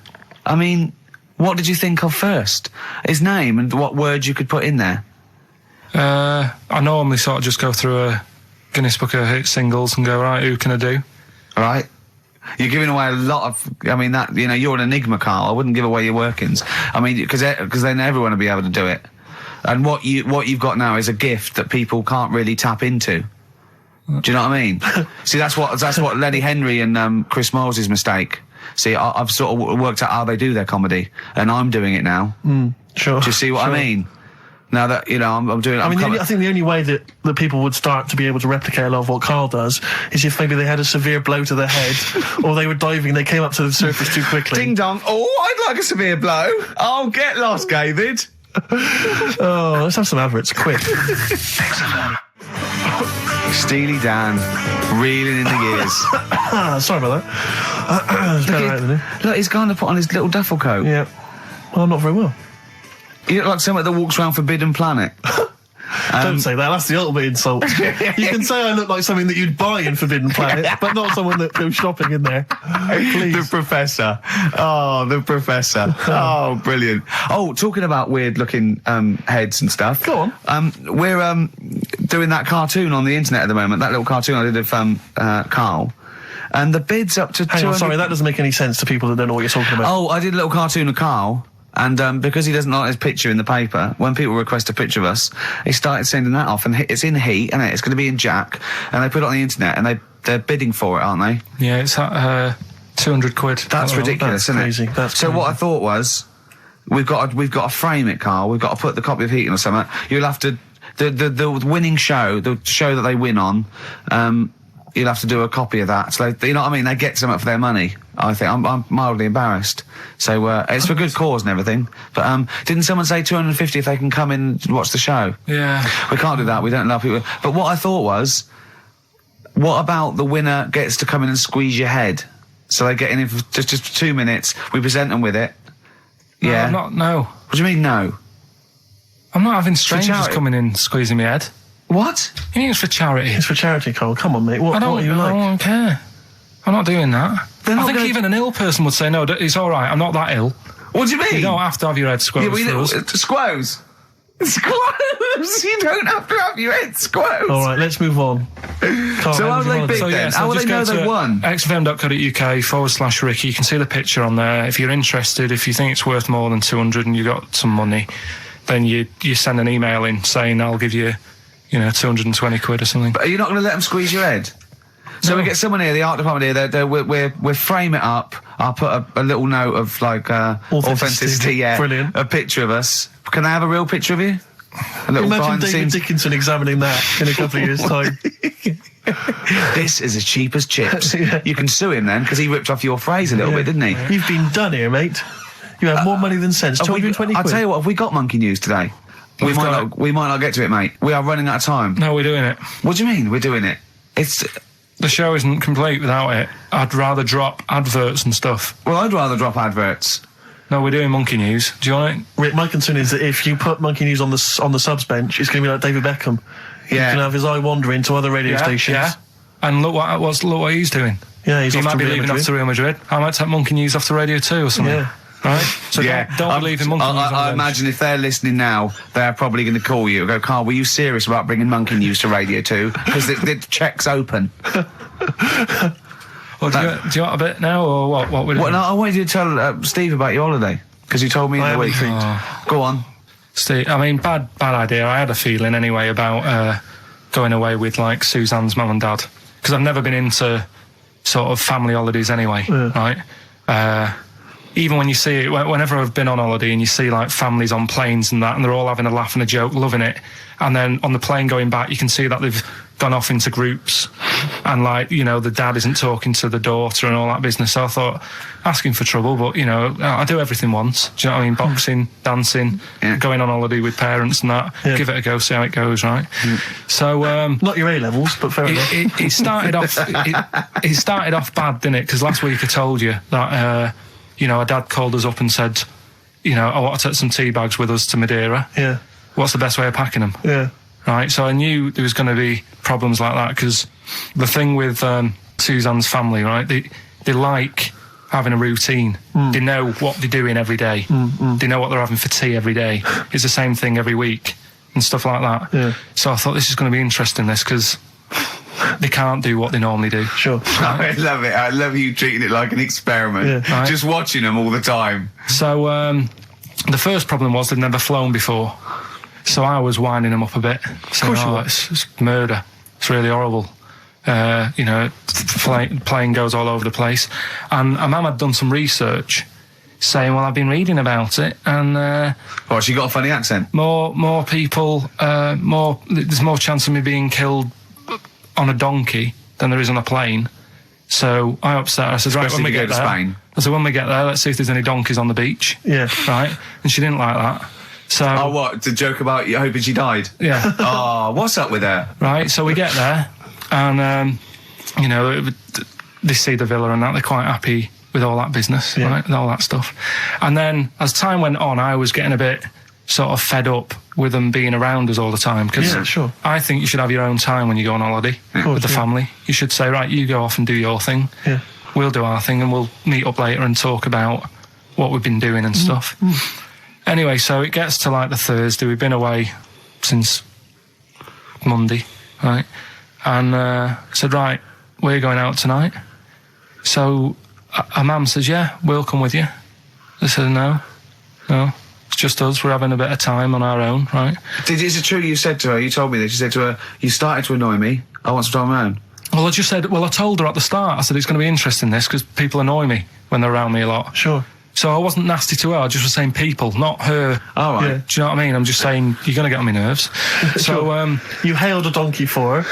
I mean, what did you think of first? His name and what words you could put in there? I normally sort of just go through a Guinness Book of Hit singles and go, right, who can I do? All right. You're giving away a lot of. I mean, you're an enigma, Karl. I wouldn't give away your workings. I mean, because then everyone will be able to do it. And what you've got now is a gift that people can't really tap into. Do you know what I mean? See, that's what Lenny Henry and Chris Miles' mistake. See, I've sort of worked out how they do their comedy, and I'm doing it now. Sure. Do you see what I mean? Now that, I'm doing it. I think the only way that people would start to be able to replicate a lot of what Karl does is if maybe they had a severe blow to the head, or they were diving and they came up to the surface too quickly. Ding dong. Oh, I'd like a severe blow. Oh, get lost, David. Oh, let's have some adverts, quick. Steely Dan, reeling in the gears. Sorry about that. Look, he's going to put on his little duffel coat. Yeah. Well, not very well. You look like someone that walks around Forbidden Planet. Don't say that, that's the ultimate insult. You can say I look like something that you'd buy in Forbidden Planet, but not someone that goes shopping in there. Please. The Professor. Oh, the Professor. Oh, brilliant. Oh, talking about weird-looking heads and stuff. Go on. We're doing that cartoon on the internet at the moment, that little cartoon I did of Karl. And the bid's up to Hang on, sorry, that doesn't make any sense to people that don't know what you're talking about. Oh, I did a little cartoon of Karl. And because he doesn't like his picture in the paper, when people request a picture of us, he started sending that off. And it's in Heat, and it's going to be in Jack. And they put it on the internet, and they're bidding for it, aren't they? Yeah, it's at £200. That's ridiculous, isn't crazy. it? That's so crazy. what I thought was, we've got to frame it, Karl. We've got to put the copy of Heat in or something. You'll have to the winning show, the show that they win on. You'll have to do a copy of that. So you know what I mean? They get something for their money. I think I'm mildly embarrassed. So it's for good cause and everything. But didn't someone say 250 if they can come in and watch the show? Yeah. We can't do that. We don't allow people. But what I thought was, what about the winner gets to come in and squeeze your head? So they get in for just 2 minutes. We present them with it. Yeah. No. What do you mean no? I'm not having strangers charity. coming in squeezing my head. What? You mean it's for charity? It's for charity, Karl. Come on, mate. What are you I like? don't care. I'm not doing that. They're I not think gonna- even an ill person would say, no, it's all right, I'm not that ill. What do you mean? You don't have to have your head squoze for us. Squoze. Squoze. You don't have to have your head squoze. All right, let's move on. Karl, So how do they bid then? How will they know they won? xfm.co.uk/Ricky. You can see the picture on there. If you're interested, if you think it's worth more than 200 and you got some money, then you send an email in saying I'll give you, 220 quid or something. But are you not going to let them squeeze your head? So No. we get someone here, the art department here. We'll frame it up. I'll put a little note of like authenticity. Yeah, Brilliant. A picture of us. Can I have a real picture of you? A little Imagine behind the David scenes. Dickinson examining that in a couple of years' time. This is as cheap as chips. You can sue him then, because he ripped off your phrase a little bit, didn't he? You've been done here, mate. You have more money than sense. 220 I'll quid. tell you what, have we got monkey news today? We might not get to it, mate. We are running out of time. No, we're doing it. What do you mean we're doing it? The show isn't complete without it. I'd rather drop adverts and stuff. Well, I'd rather drop adverts. No, we're doing monkey news. Do you want it? Rick, my concern is that if you put Monkey News on the subs bench, it's going to be like David Beckham. Yeah. He can have his eye wandering to other radio stations. Yeah. And look what he's doing. Yeah, he might be leaving off to Real Madrid. I might take Monkey News off to Radio 2 or something. Yeah. Right? So don't believe in Monkey News. I imagine if they're listening now, they're probably going to call you and go, Carl, were you serious about bringing Monkey News to Radio 2? Because the check's open. Well, do you want a bit now, or what we're doing? No, I wanted you to tell Steve about your holiday, because you told me in the week. Go on. Steve, I mean, bad idea. I had a feeling anyway about going away with, like, Suzanne's mum and dad, because I've never been into sort of family holidays anyway, right? Even when you see it, whenever I've been on holiday and you see, like, families on planes and that, and they're all having a laugh and a joke, loving it, and then on the plane going back, you can see that they've gone off into groups, and, like, you know, the dad isn't talking to the daughter and all that business. So I thought, asking for trouble, but, you know, I do everything once. Do you know what I mean? Boxing, dancing, going on holiday with parents and that. Yeah. Give it a go, see how it goes, right? So not your A-levels, but fair enough. It started off. It started off bad, didn't it? Because last week I told you that you know, our dad called us up and said, you know, I want to take some tea bags with us to Madeira. Yeah. What's the best way of packing them? Yeah. Right, so I knew there was going to be problems like that, because the thing with Suzanne's family, right, they like having a routine. They know what they're doing every day. They know what they're having for tea every day. It's the same thing every week and stuff like that. Yeah. So I thought this is going to be interesting, this, because they can't do what they normally do. Sure. I love it. I love you treating it like an experiment. Yeah. Right. Just watching them all the time. So the first problem was they'd never flown before. So I was winding them up a bit. Saying, it's murder. It's really horrible. You know, plane goes all over the place. And Mum had done some research saying, well, I've been reading about it, and She got a funny accent. more people, there's more chance of me being killed on a donkey than there is on a plane. So I upset her. I said, right, when we get there, Spain. I said, when we get there, let's see if there's any donkeys on the beach. Yeah. Right? And she didn't like that. So, Oh, what? To joke about you hoping she died? yeah. Oh, what's up with her? Right, so we get there, and, you know, they see the villa and that, they're quite happy with all that business, right, with all that stuff. And then, as time went on, I was getting a bit sort of fed up with them being around us all the time, because I think you should have your own time when you go on holiday with the family. You should say, right, you go off and do your thing, we'll do our thing, and we'll meet up later and talk about what we've been doing and stuff. Anyway, so it gets to, like, the Thursday. We've been away since Monday, right? And said, right, we're going out tonight. So our mum says, yeah, we'll come with you. I said, no, it's just us. We're having a bit of time on our own, right? Is it true you said to her, you told me this, you said to her, you started to annoy me, I want some time on my own? Well, I told her at the start, I said, it's going to be interesting, this, because people annoy me when they're around me a lot. Sure. So I wasn't nasty to her, I just was saying people, not her. All right. Yeah. Do you know what I mean? I'm just saying, you're going to get on my nerves. So, you hailed a donkey for her.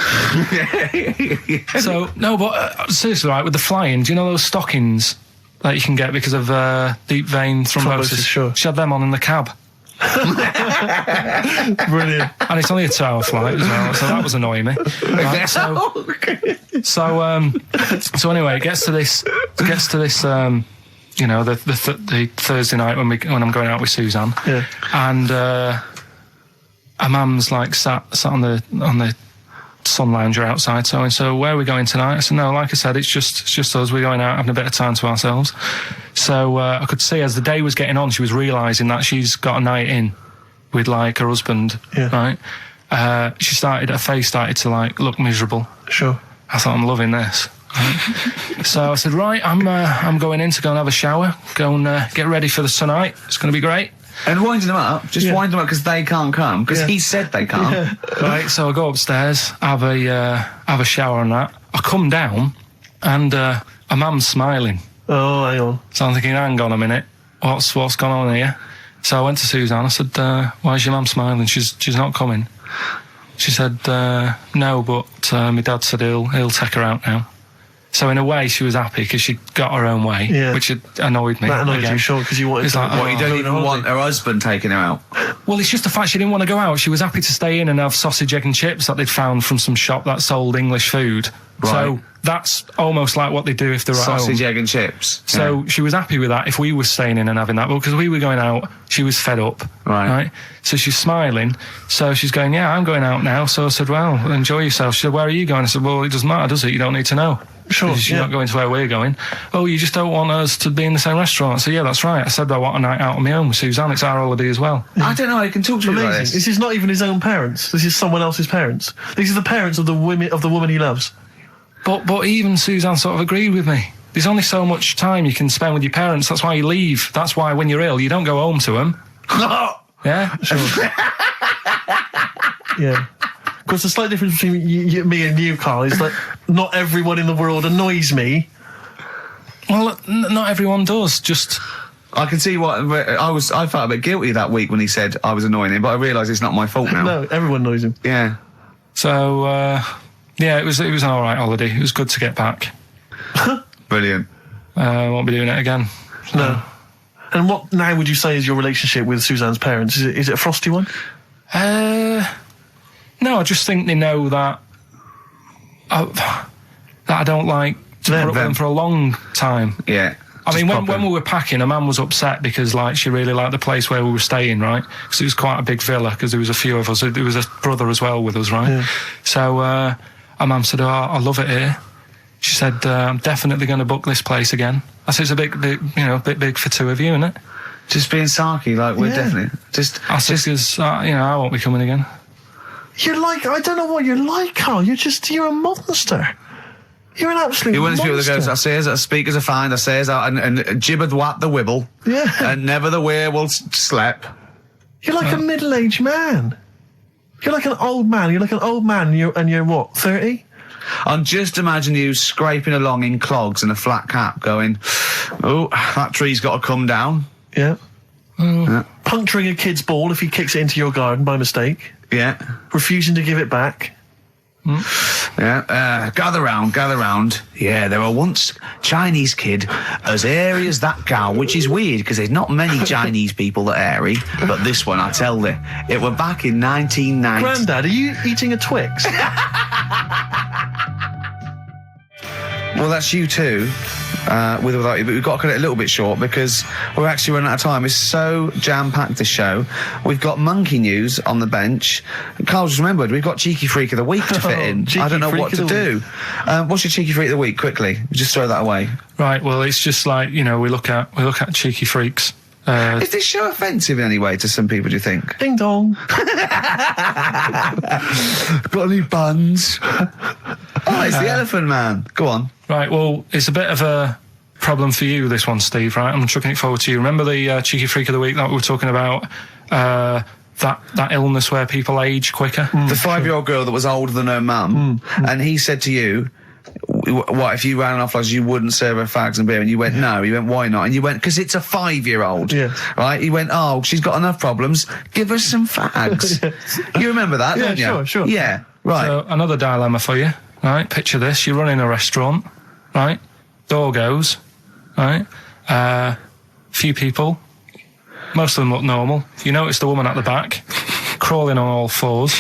So, no, but seriously, right, with the flying, do you know those stockings that you can get because of deep vein thrombosis? Sure. She had them on in the cab. Brilliant. And it's only a 2-hour flight as well, so that was annoying me. Right, so anyway, it gets to this, you know, the Thursday night when I'm going out with Suzanne, and her mum's like sat on the sun lounger outside. So where are we going tonight? I said, no, like I said, it's just us. We're going out having a bit of time to ourselves. So I could see as the day was getting on, she was realising that she's got a night in with, like, her husband, right? Her face started to, like, look miserable. Sure. I thought, I'm loving this. Right? So I said, right, I'm going in to go and have a shower, go and get ready for the tonight. It's going to be great. And winding them up, wind them up because they can't come, because he said they can't. Right, so I go upstairs, have a shower and that. I come down, and a mum's smiling. Oh, hang on. So I'm thinking, hang on a minute, what's gone on here? So I went to Suzanne. I said, "Why is your mum smiling? She's not coming." She said, "No, but my dad said he'll take her out now." So in a way, she was happy because she got her own way, which annoyed me. That annoyed you, sure, because you wanted It's to... like, What, you don't even want her husband taking her out? Well, it's just the fact she didn't want to go out. She was happy to stay in and have sausage, egg and chips that they'd found from some shop that sold English food. Right. So that's almost like what they do if they're at home. Sausage, egg and chips. So she was happy with that if we were staying in and having that. But because we were going out, she was fed up. Right. So she's smiling. So she's going, "Yeah, I'm going out now." So I said, "Well, enjoy yourself." She said, "Where are you going?" I said, "Well, it doesn't matter, does it? You don't need to know." Sure, She's not going to where we're going. "Oh, you just don't want us to be in the same restaurant." So yeah, that's right. I said, "I want a night out on my own with Suzanne. It's our holiday as well." I don't know how you can talk to me like Amazing. this. This is not even his own parents. This is someone else's parents. These are the parents of the woman he loves. But even Suzanne sort of agreed with me. There's only so much time you can spend with your parents. That's why you leave. That's why when you're ill, you don't go home to them. Yeah? Sure. Yeah. Of course, the slight difference between me and you, Carl, is that not everyone in the world annoys me. Well, not everyone does. Just... I can see what I felt a bit guilty that week when he said I was annoying him, but I realise it's not my fault now. No, everyone annoys him. Yeah. So, yeah, it was an all right holiday. It was good to get back. Brilliant. Won't be doing it again. No. And what now would you say is your relationship with Suzanne's parents? Is it a frosty one? No, I just think they know that I don't like to put up with them for a long time. Yeah. I mean, when we were packing, a man was upset because, like, she really liked the place where we were staying, right? Because it was quite a big villa, because there was a few of us. There was a brother as well with us, right? Yeah. So, our mum said, "Oh, I love it here." She said, "I'm definitely going to book this place again." I said, "It's a bit big for two of you, isn't it?" Just being sarky, like, we're definitely... I said, because, I won't be coming again. You're like, I don't know what you're like, Carl. You're a monster. You're an absolute You're one of monster. these people that goes, "I say as speakers are fine, I say as out and gibbered what the wibble, and never the werewolf slept." You're like a middle-aged man. You're like an old man. You're like an old man, and you're what, 30? I'm just imagining you scraping along in clogs and a flat cap, going, "Oh, that tree's got to come down." Yeah. Puncturing a kid's ball if he kicks it into your garden by mistake. Yeah. Refusing to give it back. Yeah, gather round. Yeah, there were once Chinese kid as hairy as that cow, which is weird because there's not many Chinese people that hairy, but this one, I tell you, it were back in 1990. Grandad, are you eating a Twix? Well, that's you too, with or without you, but we've got to cut it a little bit short because we're actually running out of time. It's so jam-packed, this show. We've got monkey news on the bench. Carl just remembered, we've got Cheeky Freak of the Week to fit in. I don't know what to do. What's your Cheeky Freak of the Week, quickly? Just throw that away. Right, well, it's just like, we look at cheeky freaks. Is this show offensive in any way to some people, do you think? Ding dong. Got any buns? Oh, it's the Elephant Man. Go on. Right, well, it's a bit of a problem for you, this one, Steve, right? I'm chucking it forward to you. Remember the Cheeky Freak of the Week that we were talking about? That illness where people age quicker? The 5-year-old girl that was older than her mum, and he said to you, "What, if you ran off like you wouldn't serve her fags and beer?" And you went, "No." He went, "Why not?" And you went, "Because it's a 5-year-old. Yeah. Right? He went, "Oh, she's got enough problems. Give her some fags." You remember that, don't you? Sure. Yeah, right. So, another dilemma for you, right? Picture this. You're running a restaurant, right? Door goes, right? Few people. Most of them look normal. You notice the woman at the back, crawling on all fours.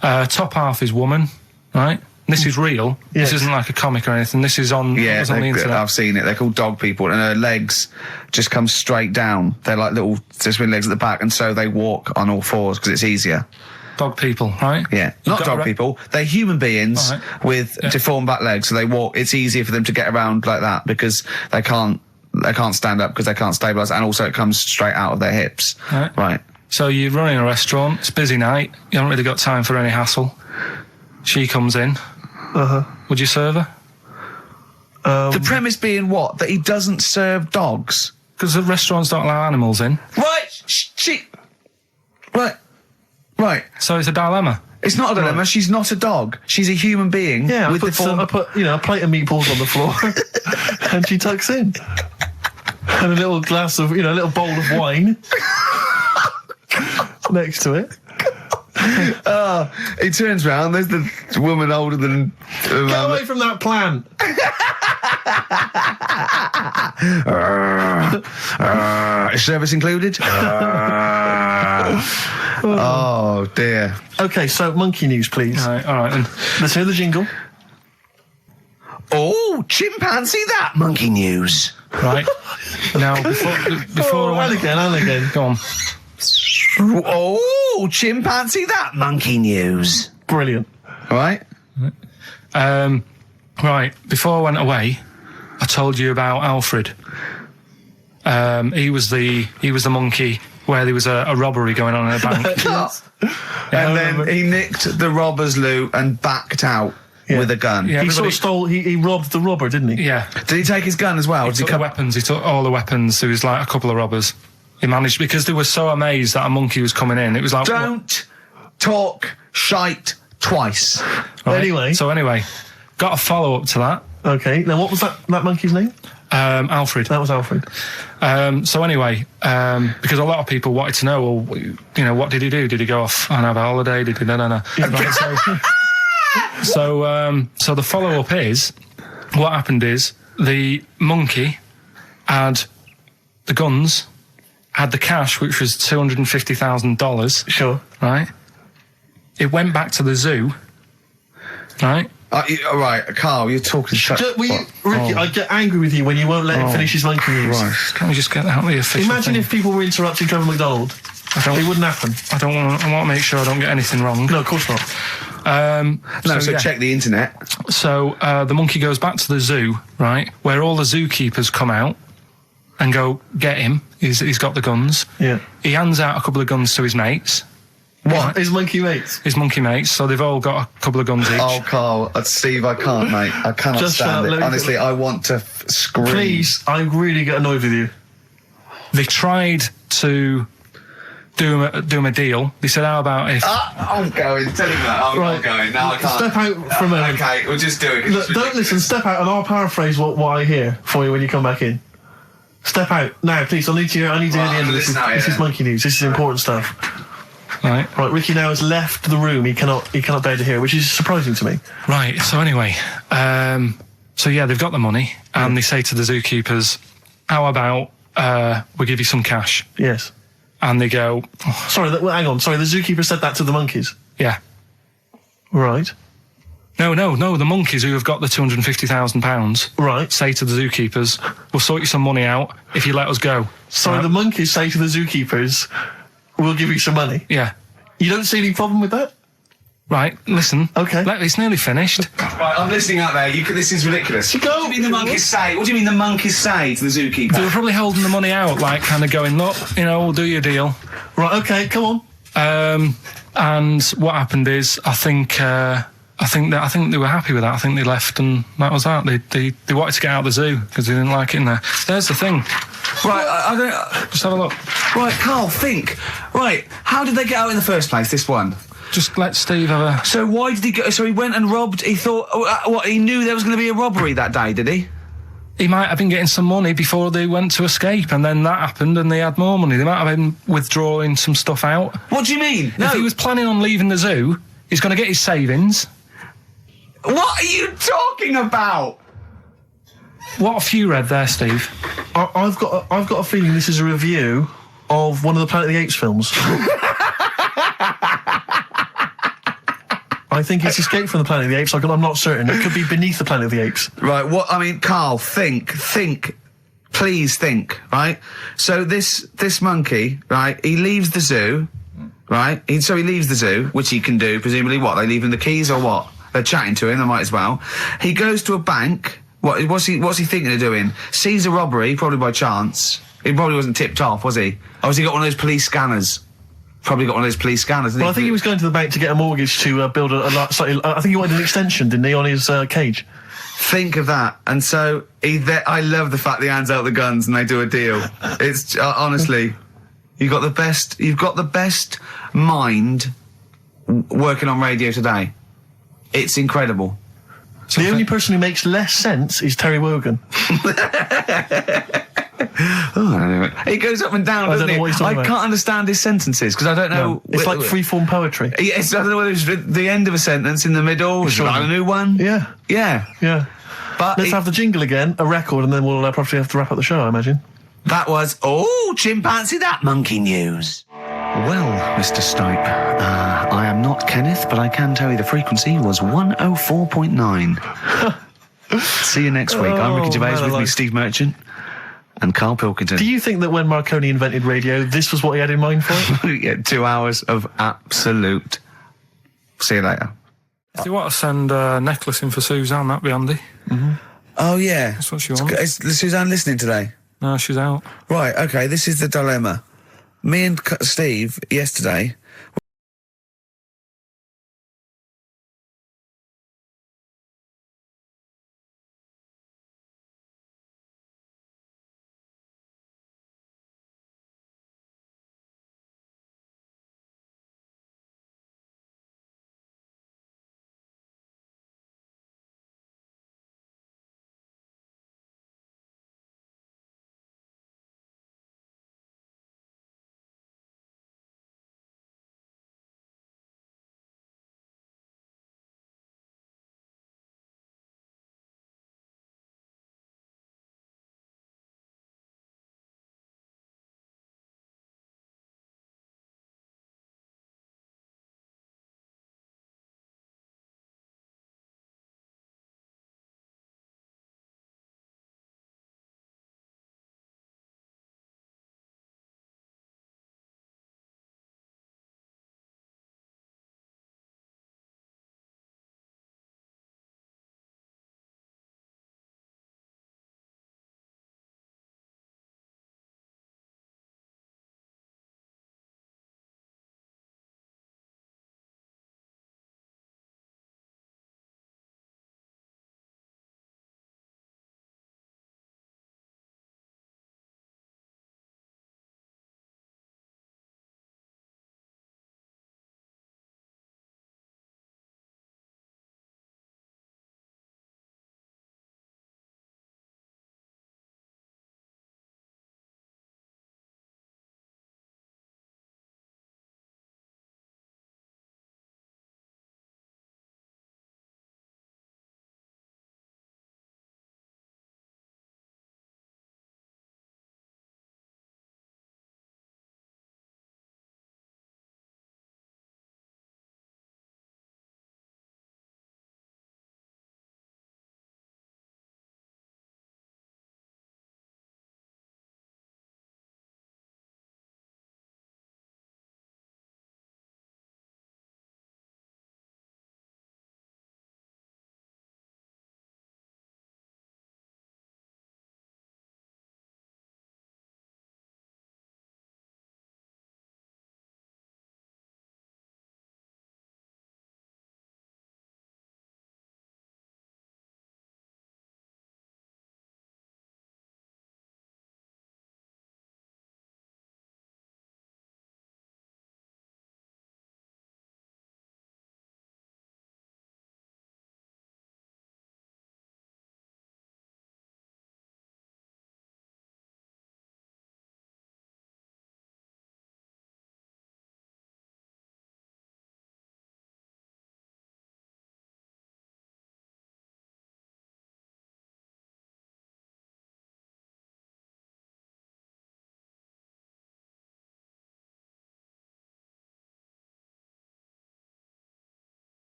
Top half is woman, right? This is real. Yes. This isn't like a comic or anything. This is on, Yeah, on the internet. I've seen it. They're called dog people, and her legs just come straight down. They're like little twin legs at the back, and so they walk on all fours because it's easier. Dog people, right? Yeah, not dog people. They're human beings with deformed back legs, so they walk. It's easier for them to get around like that because they can't stand up because they can't stabilise, and also it comes straight out of their hips. Right. So you're running a restaurant. It's a busy night. You haven't really got time for any hassle. She comes in. Would you serve her? The premise being what? That he doesn't serve dogs? Because the restaurants don't allow animals in. Right. So it's a dilemma. It's not a dilemma. Right. She's not a dog. She's a human being. Yeah, with I put a plate of meatballs on the floor, and she tucks in. and a little glass of, a little bowl of wine next to it. He turns round, there's the woman older than... Get away from that plant! Is service included? Oh, dear. Okay, so monkey news, please. All right then. Let's hear the jingle. Oh, chimpanzee that monkey news. Right. Now, before and again. Go on. Oh, chimpanzee that monkey news. Brilliant. All right. Right. Before I went away, I told you about Alfred. He was the monkey where there was a robbery going on in a bank. And then he nicked the robber's loot and backed out with a gun. Yeah, He sort of stole. He robbed the robber, didn't he? Yeah. Did he take his gun as well? He took the weapons. He took all the weapons. There was like a couple of robbers. He managed, because they were so amazed that a monkey was coming in. It was like, Don't talk shite twice. Right. Anyway, got a follow up to that. Okay. Now, what was that monkey's name? Alfred. That was Alfred. So anyway, because a lot of people wanted to know, well, what did he do? Did he go off and have a holiday? Did he? No. Right, so the follow up is, what happened is the monkey had the guns, had the cash, which was $250,000. Sure. Right. It went back to the zoo. Right. All right, Carl, you're talking shit. Ricky, I get angry with you when you won't let him finish his monkey news. Right. Can we just get out the official Imagine thing? if people were interrupting Trevor McDonald. It wouldn't happen. I want to make sure I don't get anything wrong. No, of course not. So check the internet. So the monkey goes back to the zoo, right, where all the zookeepers come out and go, get him. He's got the guns. Yeah. He hands out a couple of guns to his mates. What? His monkey mates? His monkey mates. So they've all got a couple of guns each. Oh, Carl, Steve, I can't, mate. I cannot Just stand it. Honestly, I want to scream. Please, I really get annoyed with you. They tried to do him a deal. They said, how about if... I'm going. Tell him that. I'm not going. Now I can't. Step out for a minute. Okay, we'll just do it. Look, don't listen. Step out, and I'll paraphrase what I hear for you when you come back in. Step out now, please. I need to hear the end of this. This is monkey news. This is important stuff. Right. Ricky now has left the room. He cannot bear to hear, which is surprising to me. Right. So anyway, they've got the money, and they say to the zookeepers, how about we give you some cash? Yes. And they go, Sorry, hang on. Sorry, the zookeeper said that to the monkeys. yeah. Right. No, the monkeys who have got the £250,000 Right. say to the zookeepers, we'll sort you some money out if you let us go. Sorry, the monkeys say to the zookeepers, we'll give you some money. Yeah. You don't see any problem with that? Right, listen. Okay. It's nearly finished. Right, I'm listening out there. This is ridiculous. What do you mean the monkeys say? What do you mean the monkeys say to the zookeeper? They were probably holding the money out, like kind of going, look, we'll do your deal. Right, okay, come on. And what happened is, I think they were happy with that. I think they left, and that was that. They wanted to get out of the zoo because they didn't like it in there. There's the thing. Right, I don't... Just have a look. Right, Carl, think. Right, how did they get out in the first place, this one? Just let Steve have a... So why did he go... So he went and robbed... He thought... he knew there was going to be a robbery that day, did he? He might have been getting some money before they went to escape, and then that happened and they had more money. They might have been withdrawing some stuff out. What do you mean? No. If he was planning on leaving the zoo, he's going to get his savings. What are you talking about? What have you read there, Steve? I've got a feeling this is a review of one of the Planet of the Apes films. I think it's Escape from the Planet of the Apes. I'm not certain. It could be Beneath the Planet of the Apes. Right, Carl, think. Please think, right? So this monkey, right, he leaves the zoo, right? So he leaves the zoo, which he can do, presumably what? They leave him the keys or what? They're chatting to him, they might as well. He goes to a bank. What's he thinking of doing? Sees a robbery, probably by chance. He probably wasn't tipped off, was he? Or has he got one of those police scanners? Probably got one of those police scanners. Well, I think he was going to the bank to get a mortgage to build I think he wanted an extension, didn't he, on his cage? Think of that. And so I love the fact that he hands out the guns and they do a deal. It's honestly, you've got the best mind working on radio today. It's incredible. The only person who makes less sense is Terry Wogan. He goes up and down, doesn't don't know he? what he's talking I about. can't understand his sentences because I don't know. It's like free-form poetry. Yes, I don't know whether it's the end of a sentence, in the middle, Sure. a new one. Yeah. Yeah. But let's have the jingle again, a record, and then we'll probably have to wrap up the show, I imagine. That was, chimpanzee that monkey news. Well, Mr. Stipe, I am not Kenneth, but I can tell you the frequency was 104.9. See you next week. I'm Ricky Gervais, with me Steve Merchant and Karl Pilkington. Do you think that when Marconi invented radio, this was what he had in mind for it? Yeah, 2 hours of absolute... See you later. If you want to send a necklace in for Suzanne, that'd be handy. Oh, yeah. That's what she wants. Is Suzanne listening today? No, she's out. Right, okay, this is the dilemma. Me and Steve, yesterday...